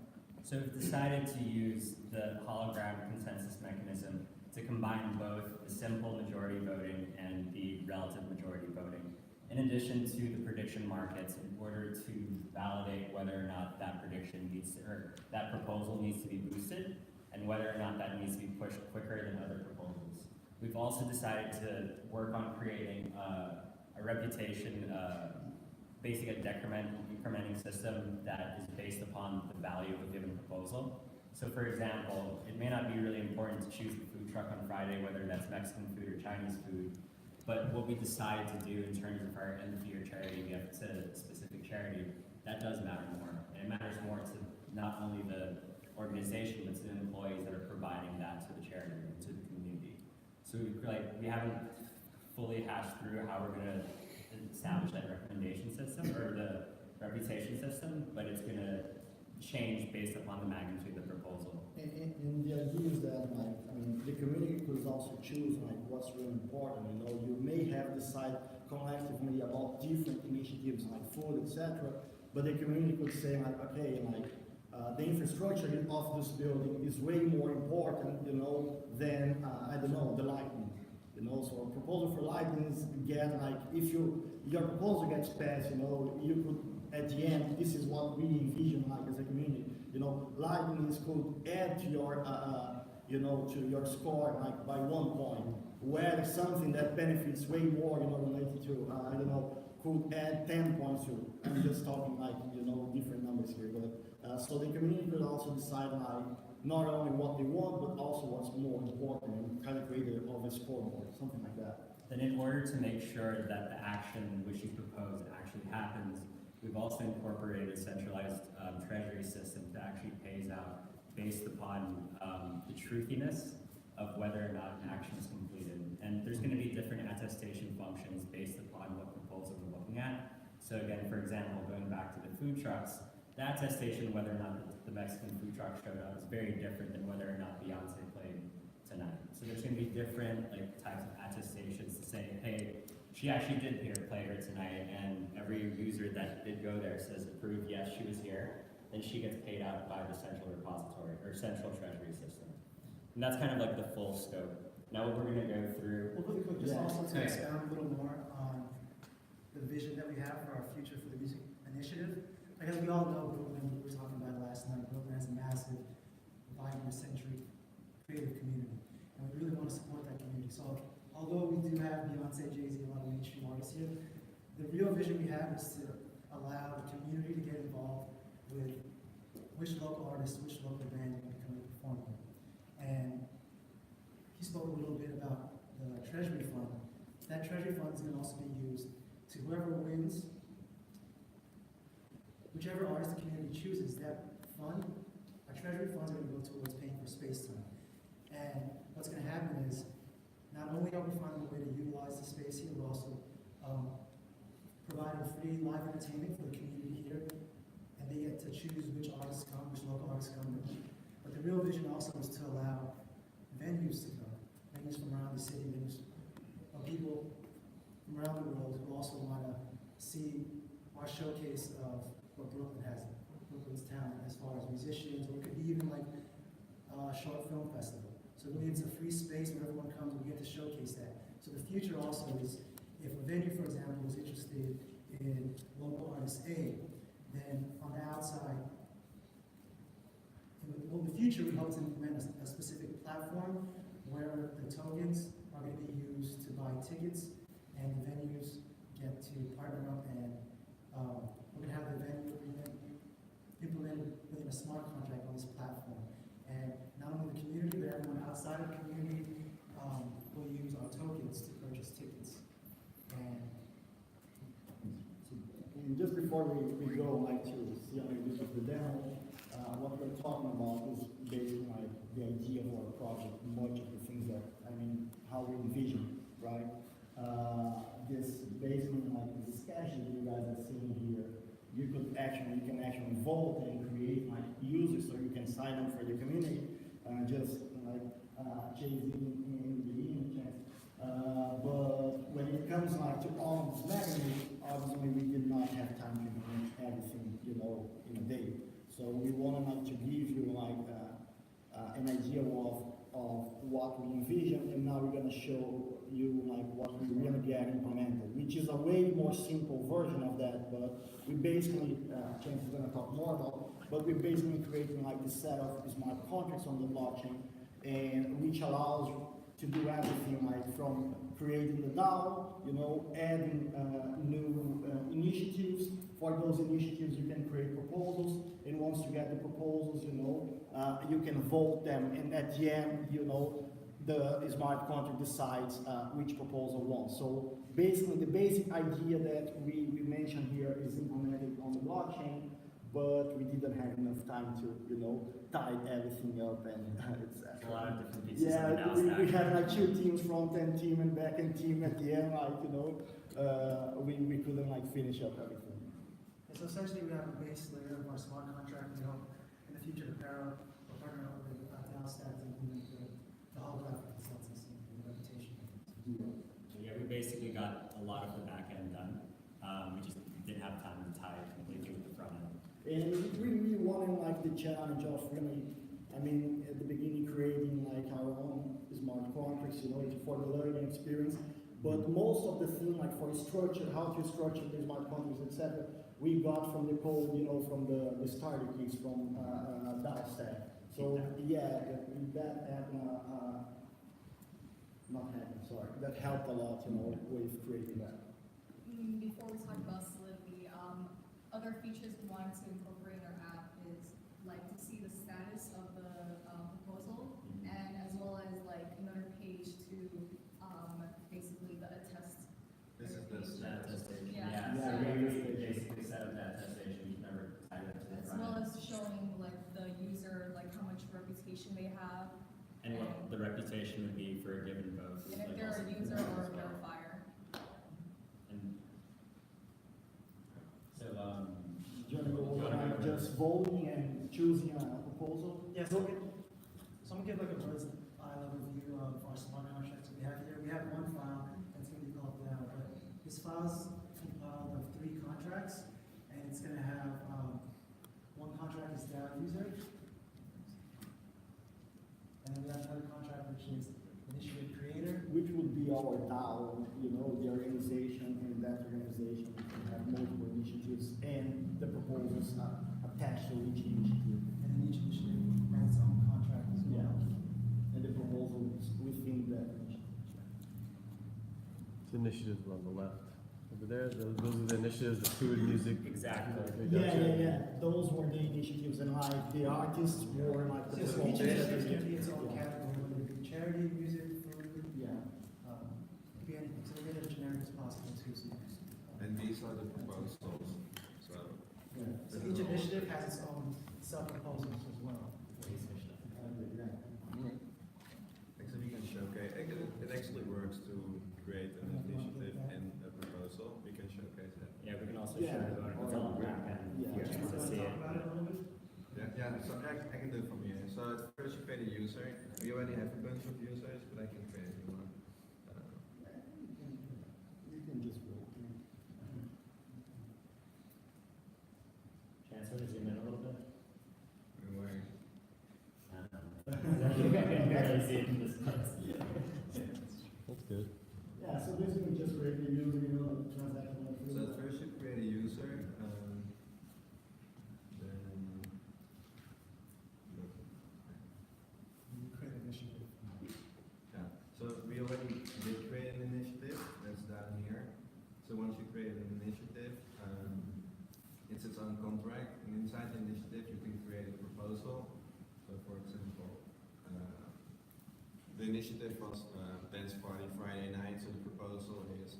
So we've decided to use the hologram consensus mechanism to combine both the simple majority voting and the relative majority voting, in addition to the prediction markets, in order to validate whether or not that prediction needs to, or that proposal needs to be boosted, and whether or not that needs to be pushed quicker than other proposals. We've also decided to work on creating a reputation, basically a incrementing system that is based upon the value of a given proposal. So for example, it may not be really important to choose the food truck on Friday, whether that's Mexican food or Chinese food, but what we decide to do in terms of our end of year charity gift to a specific charity, that does matter more. And it matters more to not only the organization, but to the employees that are providing that to the charity and to the community. So we haven't fully hashed through how we're gonna establish that recommendation system or the reputation system, but it's gonna change based upon the magnitude of the proposal. And the idea is that, the community could also choose, what's really important. You may have decided collectively about different initiatives like food, etc. But the community could say, okay, the infrastructure of this building is way more important, than I don't know, the lighting. So a proposal for lighting is if your proposal gets passed, you could at the end, this is what we envision as a community. Lighting could add to your to your score by 1 point, where something that benefits way more, related to I don't know, could add 10 points to. I'm just talking different numbers here, but so the community could also decide not only what they want, but also what's more important, and kind of create a scoreboard, something like that. Then in order to make sure that the action which you propose actually happens, we've also incorporated a centralized treasury system that actually pays out based upon the truthiness of whether or not an action is completed. And there's going to be different attestation functions based upon what proposal we're looking at. So again, for example, going back to the food trucks, the attestation whether or not the Mexican food truck showed up is very different than whether or not Beyonce played tonight. So there's going to be different types of attestations to say, hey, she actually did play her tonight, and every user that did go there says approved, yes, she was here, then she gets paid out by the central repository or central treasury system. And that's kind of the full scope. Now what we're going to go through. Well, really quick, just also to expound a little more on the vision that we have for our future for the music initiative. As we all know, Brooklyn, we were talking about it last night, Brooklyn has a massive, vibrant, century, creative community. And we really want to support that community. So although we do have Beyonce, Jay-Z, a lot of mainstream artists here, the real vision we have is to allow the community to get involved with which local artist, which local band you're going to perform with. And he spoke a little bit about the treasury fund. That treasury fund is going to also be used to whoever wins, whichever artist the community chooses, that fund, our treasury funds are going to go towards paying for space time. And what's going to happen is, not only are we finding a way to utilize the space here, we're also providing free live entertainment for the community here, and they get to choose which artists come, which local artists come. But the real vision also is to allow venues to come, venues from around the city, venues of people from around the world who also want to see our showcase of what Brooklyn has, Brooklyn's talent, as far as musicians, or it could be even short film festival. So really it's a free space where everyone comes and we get to showcase that. So the future also is, if a venue, for example, is interested in local artist A, then on the outside, in the future, we hope to implement a specific platform where the tokens are going to be used to buy tickets, and the venues get to partner up, and we're going to have the venue implemented within a smart contract on this platform. And not only the community, but everyone outside of the community will use our tokens to purchase tickets. And just before we go like to see how we do the demo, what we're talking about is basically like the idea of our project, much of the things that, how we envision, right? This basically like the sketch that you guys are seeing here, you can actually vote and create like users so you can sign up for the community, just like Jay-Z in the chat. But when it comes like to all this mechanism, obviously we did not have time to implement everything, in a day. So we wanted like to give you like an idea of what we envision, and now we're gonna show you like what we really get implemented, which is a way more simple version of that. But we basically, Chance is gonna talk more about, but we're basically creating like this set of smart contracts on the blockchain, and which allows you to do everything like from creating the DAO, adding new initiatives. For those initiatives, you can create proposals, and once you get the proposals, you can vote them, and at the end, the smart contract decides which proposal won. So basically, the basic idea that we mentioned here is implemented on the blockchain, but we didn't have enough time to, tie everything up, and it's a lot of different pieces of the DAOStack. we had like 2 teams, front-end team and back-end team at the end, we couldn't like finish up everything. And so essentially, we have a base layer of our smart contract. We hope in the future to partner up with DAOStack to implement the holographic consensus and the reputation. So yeah, we basically got a lot of the back end done. We just didn't have time to tie it completely with the front end. And we wanted like the challenge of really, at the beginning creating like our own smart contracts, for the learning experience. But most of the thing, like for structure, how to structure the smart contracts, etc., we got from the code, from the starter kits from DAOStack. So yeah, that that helped a lot, with creating that. Before we talk about Solidity, other features we wanted to incorporate in our app is like to see the status of the proposal, and as well as like another page to basically the attest. This is the attestation. Yeah. So we basically set up that attestation. We've never tied it to the As front well end. as showing like the user, like how much reputation they have. And what the reputation would be for a given vote. And if they're a user or a verifier. And so, Do you want to go just voting and choosing a proposal? Yeah, so I'm gonna give like a bird's eye level view of our smart contracts that we have here. We have one file that's gonna be called DAO, but this file is compiled of 3 contracts, and it's gonna have one contract is DAO user, and then we have another contract which is initiative creator. Which would be our DAO, the organization, and that organization can have multiple initiatives and the proposals attached to each initiative. And then each initiative has its own contract as well. Yeah. And the proposals within that initiative. The initiatives on the left. Over there, those are the initiatives, the food, music. Exactly. Yeah. Those were the initiatives, and like the artists were like the So each initiative can be its own Yeah. category, whether it be charity, music, food, Yeah. it could be anything. So we made it as generic as possible too. And these are the proposals, so. So each initiative has its own sub-proposals as well. Actually, we can showcase, it actually works to create an initiative and a proposal, we can showcase that. yeah, we can also show the voting results on the back end if you want to see it. Yeah, so I can do it from here. So at first you pay the user, we already have a bunch of users, but I can create a new one. You can just vote. Chancellor, zoom in a little bit. Where? I don't know. rarely see it in this place. That's good. Yeah, so basically just create the user, you know, transaction. So at first you create a user, then You create an initiative. yeah. So we already did create an initiative. That's down here. So once you create an initiative, it's its own contract, and inside the initiative you can create a proposal. So for example, the initiative was dance party Friday night. So the proposal is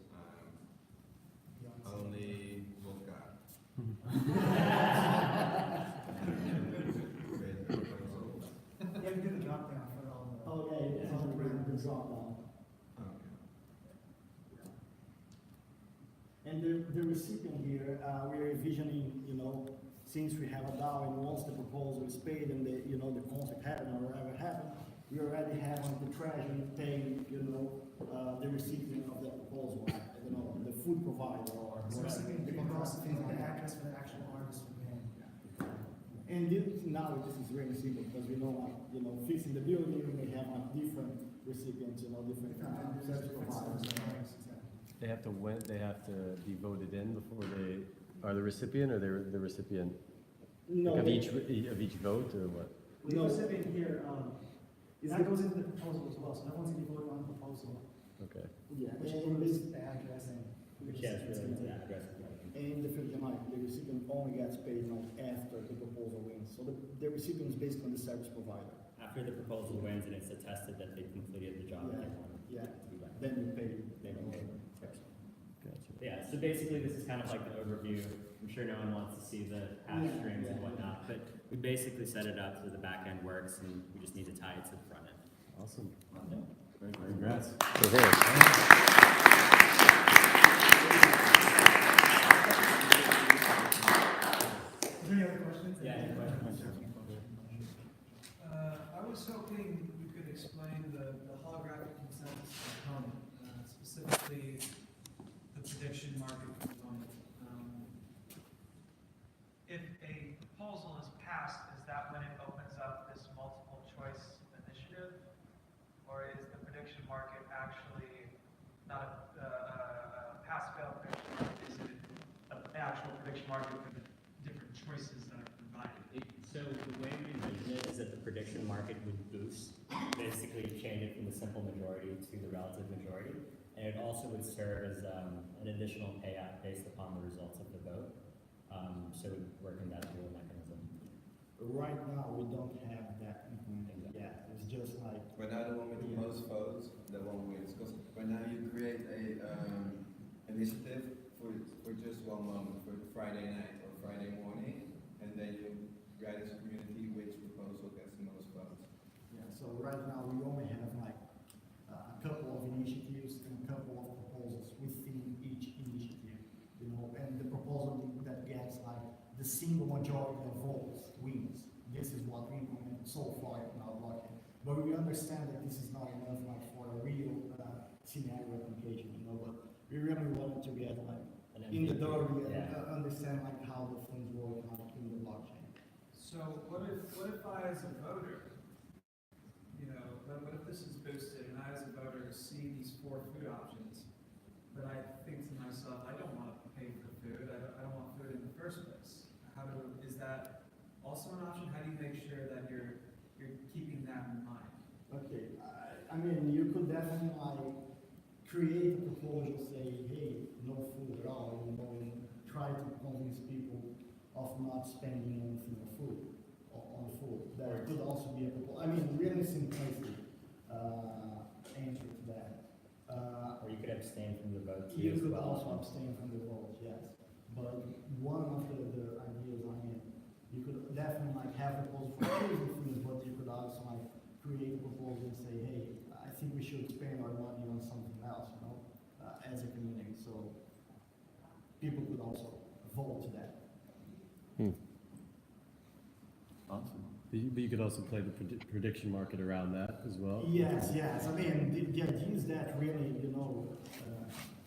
only vodka. Create a proposal. You have to do the drop down for all the. Oh, yeah, it's on the drop down. And the recipient here, we're envisioning, you know, since we have a DAO and once the proposal is paid and the, you know, the concert happened or whatever happened, we already have on the treasury paying, you know, the recipient of that proposal, I don't know, the food provider or. So recipient, you can also things like the address for the actual artist we're paying. And now this is really simple because we know, like, you know, fixing the building, we may have like different recipients, you know, different service providers. They have to be voted in before they are the recipient, or they're the recipient No, of each vote, or what? The recipient here, that goes into the proposal as well, so everyone's gonna be voting on the proposal. Okay. Yeah, Which and includes the address and. Which has really the address. And the recipient only gets paid like after the proposal wins. So the recipient is basically the service provider. After the proposal wins and it's attested that they completed the job that they wanted. Yeah. to be done. Then you pay. Then you pay. Gotcha. Yeah, so basically this is kind of like the overview. I'm sure no one wants to see the hash strings and whatnot, but we basically set it up so the back end works and we just need to tie it to the front end. Awesome. Yeah. Congrats. Is there any other questions? Yeah, any questions? I was hoping you could explain the holographic consensus component, specifically the prediction market component. If a proposal is passed, is that when it opens up this multiple choice initiative? Or is the prediction market actually not a pass-fail prediction market? Is it an actual prediction market for the different choices that are provided? So the way we envision it is that the prediction market would boost, basically change it from the simple majority to the relative majority. And it also would serve as an additional payout based upon the results of the vote. So it would work in that dual mechanism. Right now, we don't have that implemented yet. It's just like. But now the one with the most votes, the one wins. Because right now you create a initiative for just one moment, for Friday night or Friday morning, and then you guide as a community which proposal gets the most votes. Yeah, so right now we only have like a couple of initiatives and a couple of proposals within each initiative, you know, and the proposal that gets like the single majority of votes wins. This is what we implemented so far in our blockchain. But we understand that this is not enough like for a real scenario application, you know, but we really wanted to get like in the door and understand like how the things work like in the blockchain. So what if I as a voter, you know, what if this is boosted and I as a voter see these 4 food options, but I think to myself, I don't want to pay for food, I don't want food in the first place. Is that also an option? How do you make sure that you're keeping that in mind? Okay, I mean, you could definitely like create a proposal, say, hey, no food at all, you know, and try to convince people of not spending anything on food. That could also be a proposal. I mean, really simplistic answer to that. Or you could abstain from the vote too. You as could well. also abstain from the vote, yes. But one of the ideas, I mean, you could definitely like have a proposal for choosing things, but you could also like create a proposal and say, hey, I think we should spend our money on something else, you know, as a community. So people could also vote to that. Awesome. But you could also play the prediction market around that as well? Yes. I mean, the idea is that really, you know,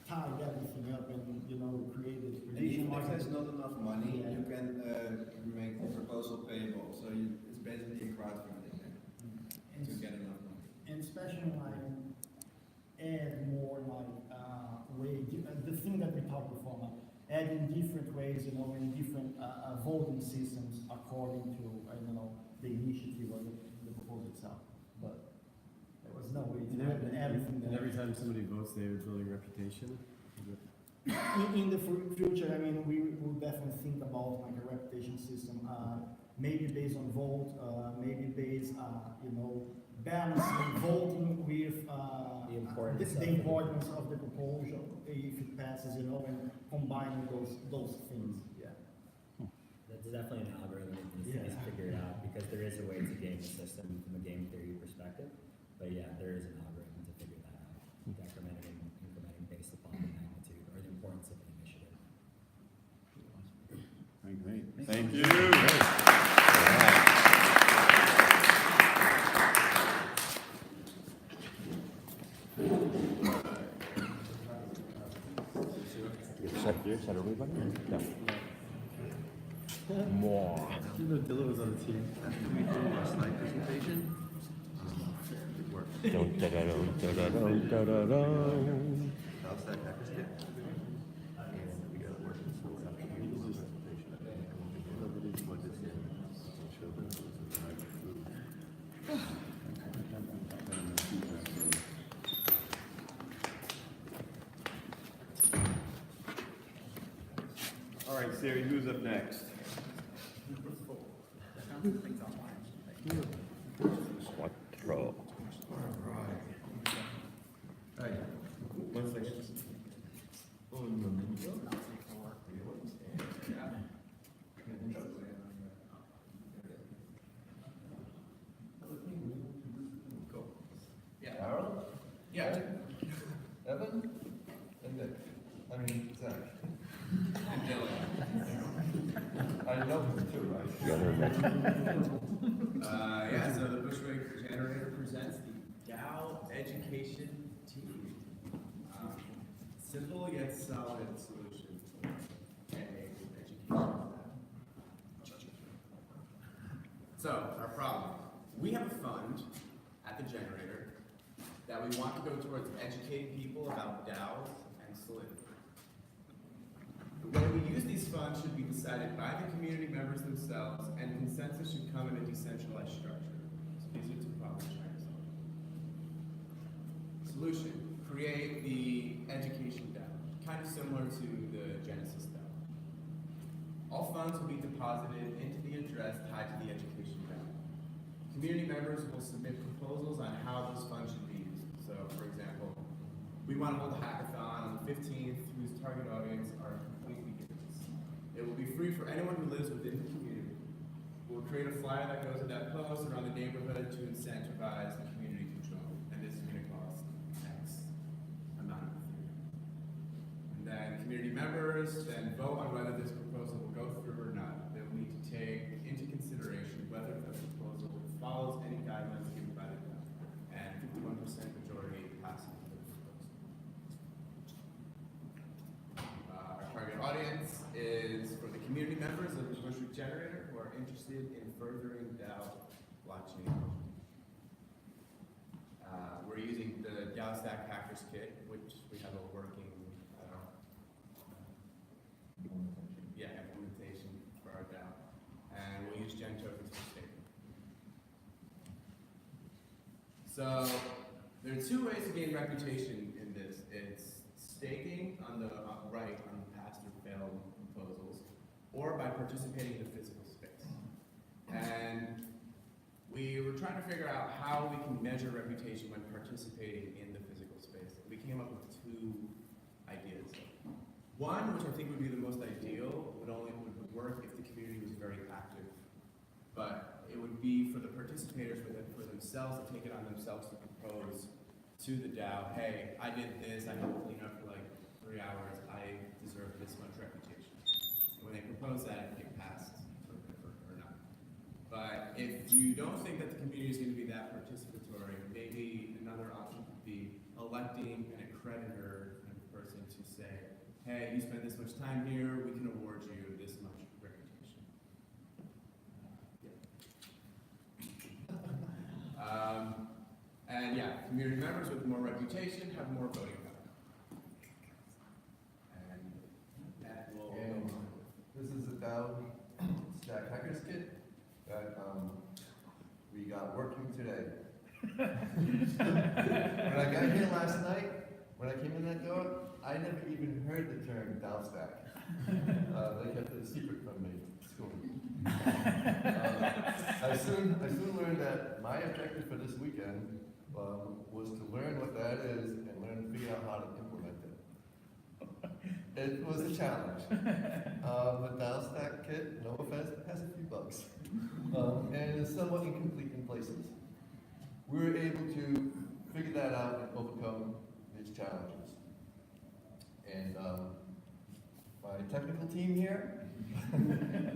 tie everything up and, you know, create this prediction If market. there's not enough money, you can make the proposal payable. So it's basically a crowdfunding to get enough money. based, in different voting systems according to, the initiative or the proposal itself. But there was no way to have everything And there. every time somebody votes, they're building reputation. In the future, we will definitely think about like a reputation system, maybe based on vote, maybe based, balancing voting with the importance of the proposal if it passes, and combining those things. Yeah. That's definitely an algorithm that needs to be figured out, because there is a way to game the system from a game theory perspective. But yeah, there is an algorithm to figure that out, decrementing and incrementing based upon the magnitude or the importance of the initiative. Great. Thank you. Is that everybody? No. More. You know Dilla was on the team. After we did our slide presentation, it worked. DAOStack Hackers Kit. And we got it working. So after we did this presentation, nobody's plugged this in. Show them it was a drive food. All right, Siri, who's up next? Quattro. Hey, 1 second. Un momento. Cool. Yeah. Harold? Yeah. Evan? And Nick. Zach. And Dylan. I know him too, right? The other Yeah, so the Bushwick Generator presents the DAO Education Team. Simple yet solid solution for education. So, our problem. We have a fund at the generator that we want to go towards educating people about DAOs and Solidity. The way we use these funds should be decided by the community members themselves, and consensus should come in a decentralized structure. So these are two problems we're trying to solve. Solution: create the education DAO, kind of similar to the Genesis DAO. All funds will be deposited into the address tied to the education DAO. Community members will submit proposals on how those funds should be used. So, for example, we want to hold a hackathon on the 15th whose target audience are complete beginners. It will be free for anyone who lives within the community. We'll create a flyer that goes with that post around the neighborhood to incentivize the community control. And this is going to cost X amount of Ethereum. And then community members then vote on whether this proposal will go through or not. They will need to take into consideration whether the proposal follows any guidelines given by the DAO. And 51% majority passes the proposal. Our target audience is for the community members of the Bushwick Generator who are interested in furthering DAO blockchain. We're using the DAOStack Hackers Kit, which we have a working implementation for our DAO. And we'll use Gen tokens for staking. So there are two ways to gain reputation in this. It's staking on the right on the past or failed proposals, or by participating in the physical space. And we were trying to figure out how we can measure reputation when participating in the physical space. We came up with two ideas. One, which I think would be the most ideal, would work if the community was very active. But it would be for the participators for themselves to take it on themselves to propose to the DAO, hey, I did this, I helped clean up for like 3 hours, I deserve this much reputation. And when they propose that, it can get passed or not. But if you don't think that the community is going to be that participatory, maybe another option would be electing an accreditor kind of person to say, hey, you spent this much time here, we can award you this much reputation. And yeah, community members with more reputation have more voting power. And that will go on. got working today. When I got here last night, when I came in that door, I never even heard the term DAOStack. They kept it a secret from me at school. I soon learned that my objective for this weekend was to learn what that is and learn to figure out how to implement it. It was a challenge. The DAOStack kit, no offense, has a few bugs. And is somewhat incomplete in places. We were able to figure that out and overcome these challenges. And my technical team here,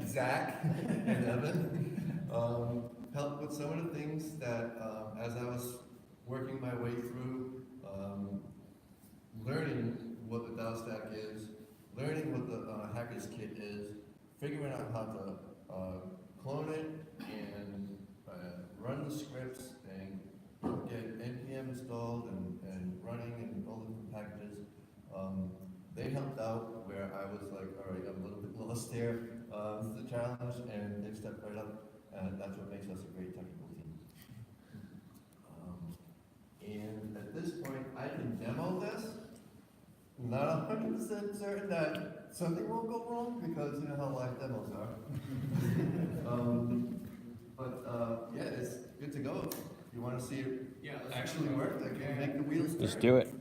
Zach and Evan, helped with some of the things that, as I was working my way through learning what the DAOStack is, learning what the Hackers Kit is, figuring out how to clone it and run the scripts and get NPM installed and running and all the different packages. They helped out where I was like, all right, I'm a little bit lost here. This is a challenge, and they stepped right up, and that's what makes us a great technical team. And at this point, I can demo this. Not 100% certain that something won't go wrong, because you know how live demos are. Yeah, it's good to go. If you want to see it actually work, I can make the wheels turn. Let's do it.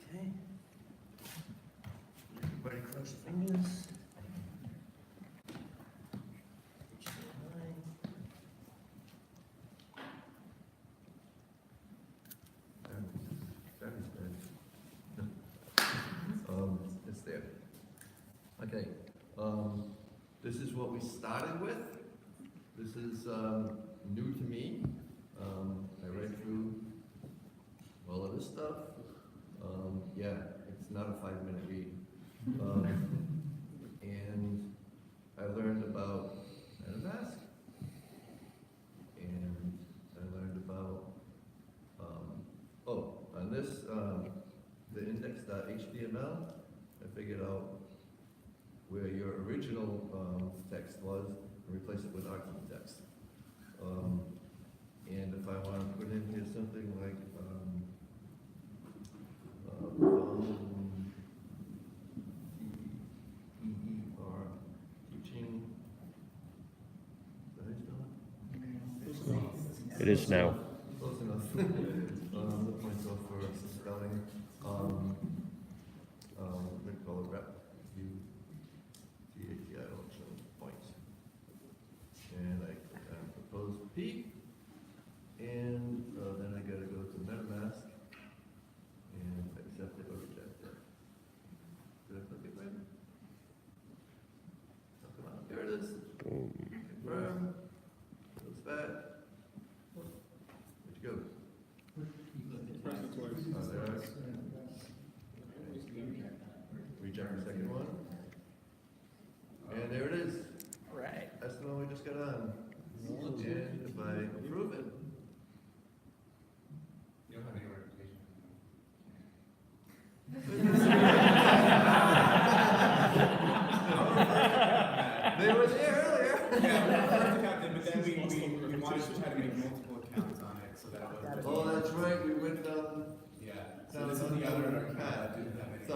Okay. Everybody cross your fingers. It's there. Okay. This is what we started with. This is new to me. I read through all of this stuff. Yeah, it's not a 5-minute read. And I learned about MetaMask, and I learned about, on this, the index.html, I figured out where your original text was and replace it with RT text. And if I want to put in here something like teaching, It is now. Close enough. Look myself for spelling. We call it rep. UTATI points. And I click on propose P. And then I gotta go to MetaMask and accept it or reject it. Did I click it right? Oh, come on, there it is. Confirm. Goes back. Where'd you go? Oh, there it is. Reject the second one. And there it is. All right. That's the one we just got on. And if I approve it, You don't have any reputation. They were there earlier. Yeah, we first accounted, but then we wanted to try to make multiple accounts on it so that it wasn't. Oh, that's right, we went down. Yeah, so this is the other account that didn't have any So,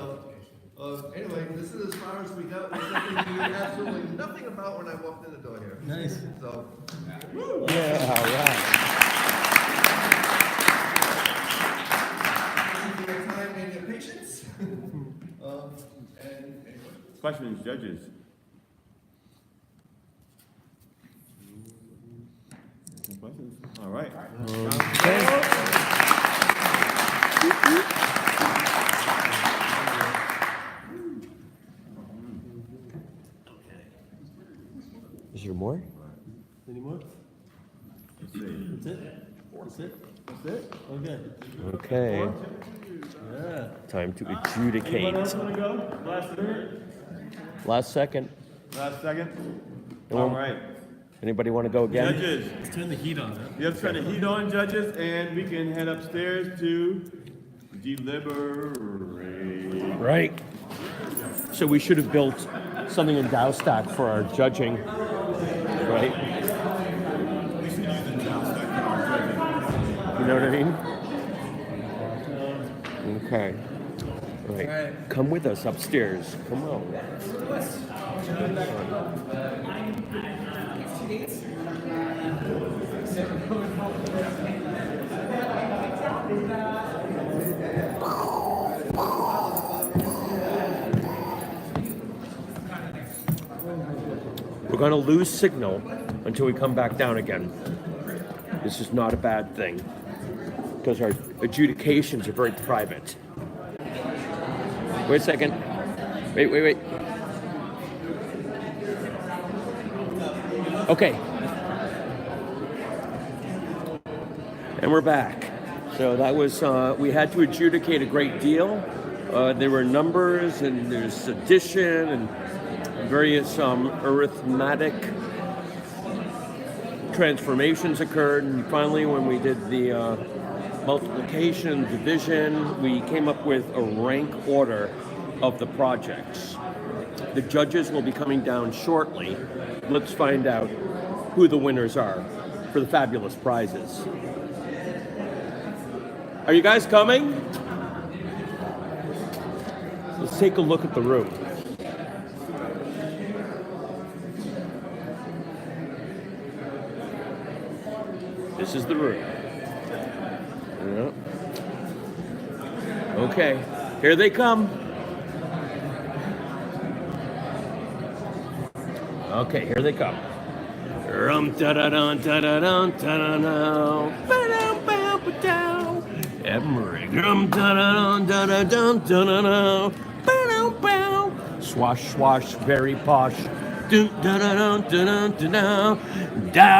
reputation. anyway, this is as far as we got with something we knew absolutely nothing about when I walked in the door here. Nice. So, Yeah, all right. thank you for your time and your patience. And any Questions, judges? No questions? All right. Is there more? Any more? Let's see. That's it? That's it? That's it? Okay. Okay, Yeah. time to Anyone adjudicate. else want to go? Last minute? Last second. Last second? Anyone- All right. Anybody want to go again? Judges, Let's turn the heat on, huh? you have to turn the heat on, judges, and we can head upstairs to deliberate. Right. So we should have built something in DAOStack for our judging, right? You know what I mean? Okay. All right. Come with us upstairs. Come on. We're going to lose signal until we come back down again. This is not a bad thing because our adjudications are very private. Wait a second. Wait. Okay. And we're back. So that was, we had to adjudicate a great deal. There were numbers and there's addition and various arithmetic transformations occurred. And finally, when we did the multiplication, division, we came up with a rank order of the projects. The judges will be coming down shortly. Let's find out who the winners are for the fabulous prizes. Are you guys coming? Let's take a look at the room. This is the room. Yep. Okay, here they come. Okay, here they come. Rum da da da da da da da da da. Rum da da da da da da da da. Swash swash, very posh. DAOStack.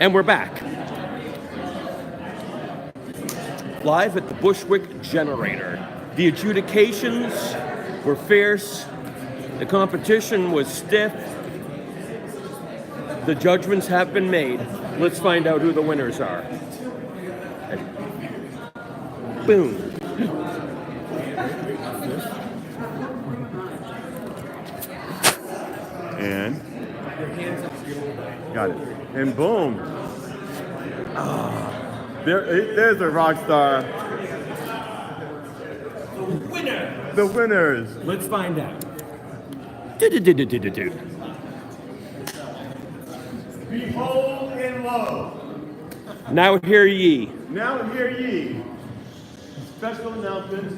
And we're back. Live at the Bushwick Generator. The adjudications were fierce. The competition was stiff. The judgments have been made. Let's find out who the winners are. Boom. And got it. And boom. There's a rock star. The winners. Let's find out. Behold and lo. Now hear ye. Now hear ye. Special announcements.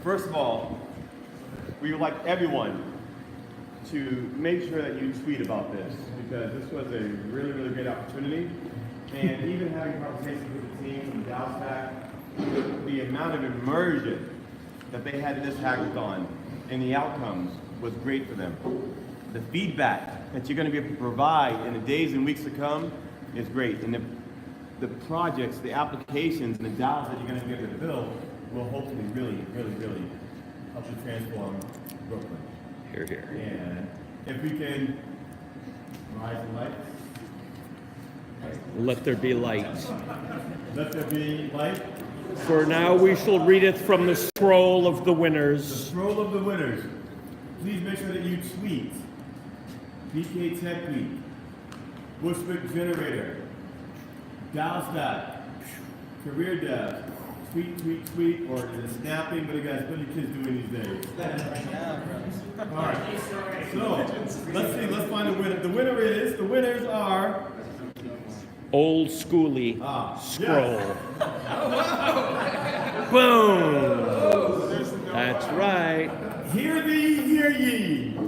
First of all, we would like everyone to make sure that you tweet about this, because this was a really, really great opportunity. And even having conversations with the team from DAOStack, the amount of immersion that they had in this hackathon and the outcomes was great for them. The feedback that you're going to be able to provide in the days and weeks to come is great. And the projects, the applications, and the DAOs that you're going to be able to build will hopefully really, really, really help you transform Brooklyn. Here, here. And if we can rise the lights. Let there be light. Let there be light. For now we shall readeth from the scroll of the winners. The scroll of the winners. Please make sure that you tweet. BK Tech Week. Bushwick Generator. DAOStack. Career Dev. Tweet, or is it snapping? What are you kids doing these days? Alright. So, let's see, let's find a winner. The winners are Old schooly scroll. Yes. Boom! That's right. Hear thee, hear ye.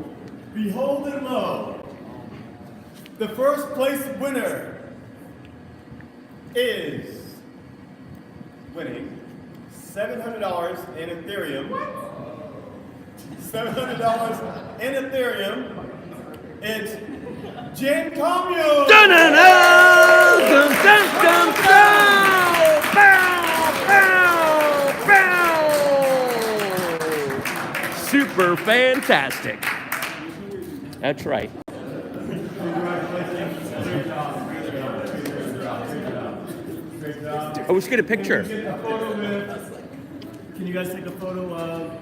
Behold and lo. The first place winner is winning $700 in Ethereum. $700 in Ethereum. It's Jen Comio. Super fantastic. That's right. Oh, let's get a picture. can you guys take a photo of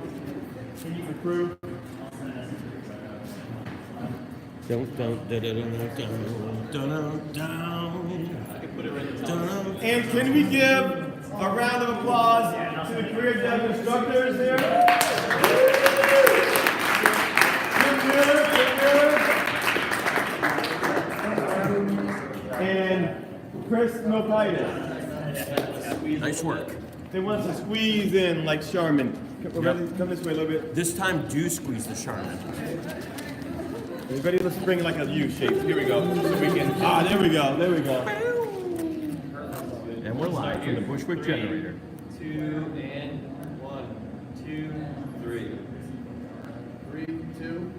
the crew? And can we give a round of applause to the career dev instructors here? And Chris Milpitis. Nice work. They want to squeeze in like Charmin. Come this way a little bit. This time, do squeeze the Charmin. Everybody, let's bring like a U shape. Here we go. So we can. There we go. There we go. And we're live from the Bushwick generator. 2 and 1, 2, 3. 3, 2.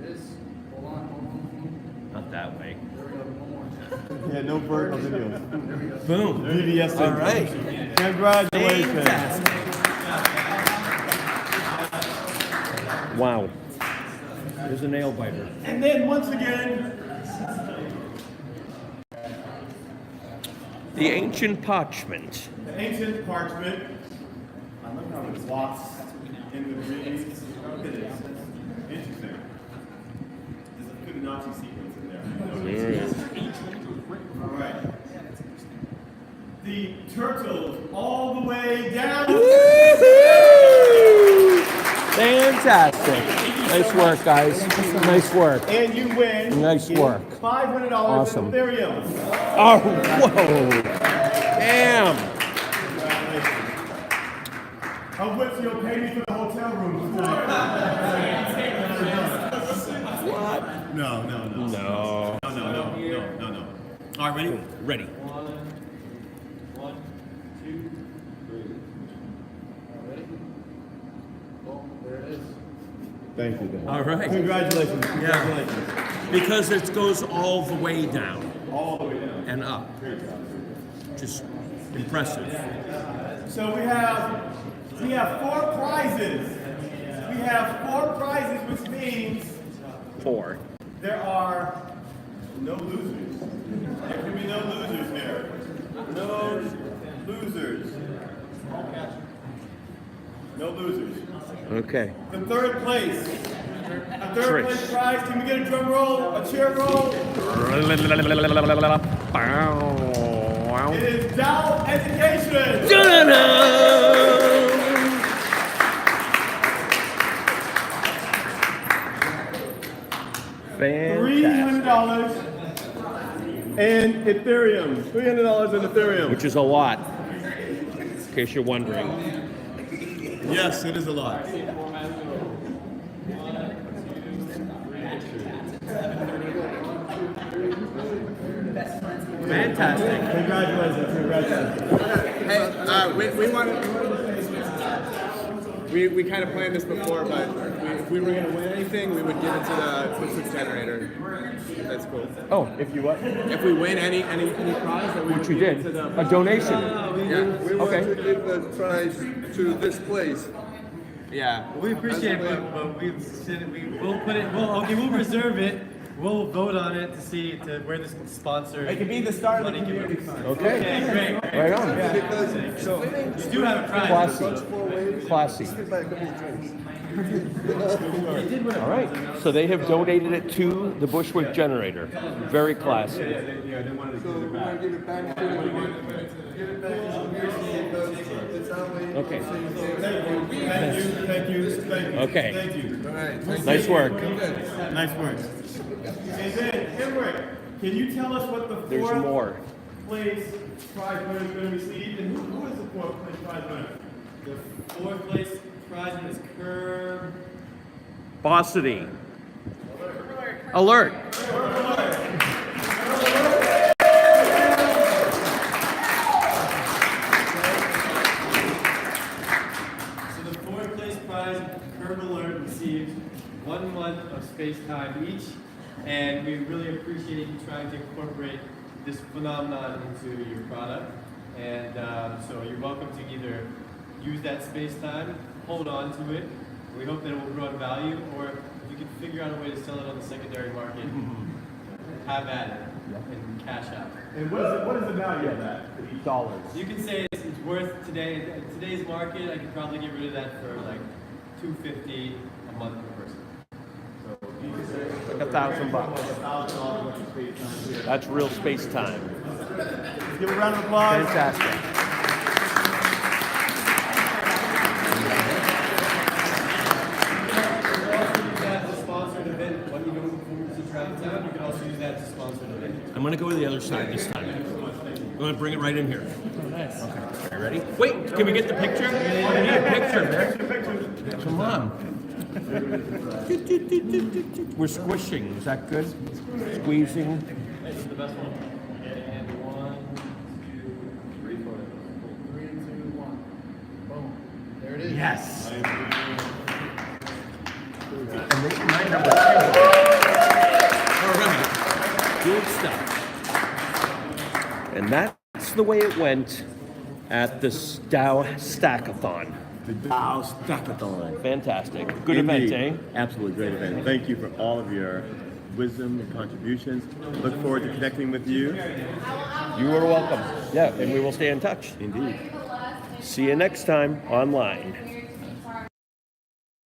This. Hold on. Not that way. Yeah, no vertical videos. Boom. VBS. All right. Congratulations. Wow. There's a nail biter. And then once again, the ancient parchment. the ancient parchment. I love how it walks in the breeze. Look at this. Interesting. There's a Fibonacci sequence in there. There it is. All right. The turtles all the way down. Fantastic. Nice work, guys. Nice work. And you win. Nice work. $500 Awesome. in Ethereum. Oh, whoa. Damn. Of which you'll pay me for the hotel room tonight. What? No. No. No. All right, ready? Ready. 1, 2, 3. Ready? Oh, there it is. Thank you, Dan. All right. Congratulations. Yeah. Because it goes all the way down. All the way down. And up. Just impressive. So we have 4 prizes. We have 4 prizes, which means 4. there are no losers. There can be no losers here. No losers. No losers. Okay. The third place. A third Trish. place prize. Can we get a drum roll? A cheer roll? It is DAO Education. $300 in Ethereum. $300 in Ethereum. Which is a lot, in case you're wondering. Yes, it is a lot. Fantastic. Congratulations. Hey, we wanted. We kind of planned this before, but if we were going to win anything, we would give it to the Bushwick generator. That's cool. Oh, if you what? If we win any prize, that we Which would you give did. it to the A donation. Yeah. We want Okay. to give the prize to this place. Yeah. We appreciate it, but we'll reserve it. We'll vote on it to see where this sponsor. It could be the start of the community fund. Okay. great. Right on. Because You do have a prize. Classy. buy a couple of drinks. All right. So they have donated it to the Bushwick generator. Very classy. So we want to give it back to the community. It's our way of Okay. saying Thank you. Okay. Thank you. all right. Nice work. Nice work. And then, Henrik, can you tell us what the There's fourth more. place prize winner is going to receive? And who is the fourth place prize winner? The 4th place prize is Bossity. Alert. So the 4th place prize, Curb Alert, received 1 month of space time each, and we really appreciate you trying to incorporate this phenomenon into your product. And so you're welcome to either use that space time, hold on to it. We hope that it will grow in value, or if you can figure out a way to sell it on the secondary market, have at it. and cash out. And what is the value of that? Dollars. You can say it's worth today's market. I could probably get rid of that for like $250 a month per person. So you could say Like $1,000 bucks. $1,000 worth of space time here. That's real space time. Let's give a round of applause. Fantastic. You can also use that to sponsor an event. I'm gonna go to the other side this time. I'm gonna bring it right in here. Oh, nice. Okay. Are you ready? Wait, can we get the picture? I need a picture, man. Come on. We're squishing. Is that good? Squeezing. This is the best one. And 1, 2, 3 photos. 3, 2, 1. Boom. There it is. Yes. I And this is my number 2. All right. Good stuff. And that's the way it went at the DAOStack Hackathon. The DAOStack Hackathon. Fantastic. Good Indeed. event, eh? Absolutely great event. Thank you for all of your wisdom and contributions. Look forward to connecting with you. You are welcome. Yeah, and we will stay in touch. Indeed. See you next time online.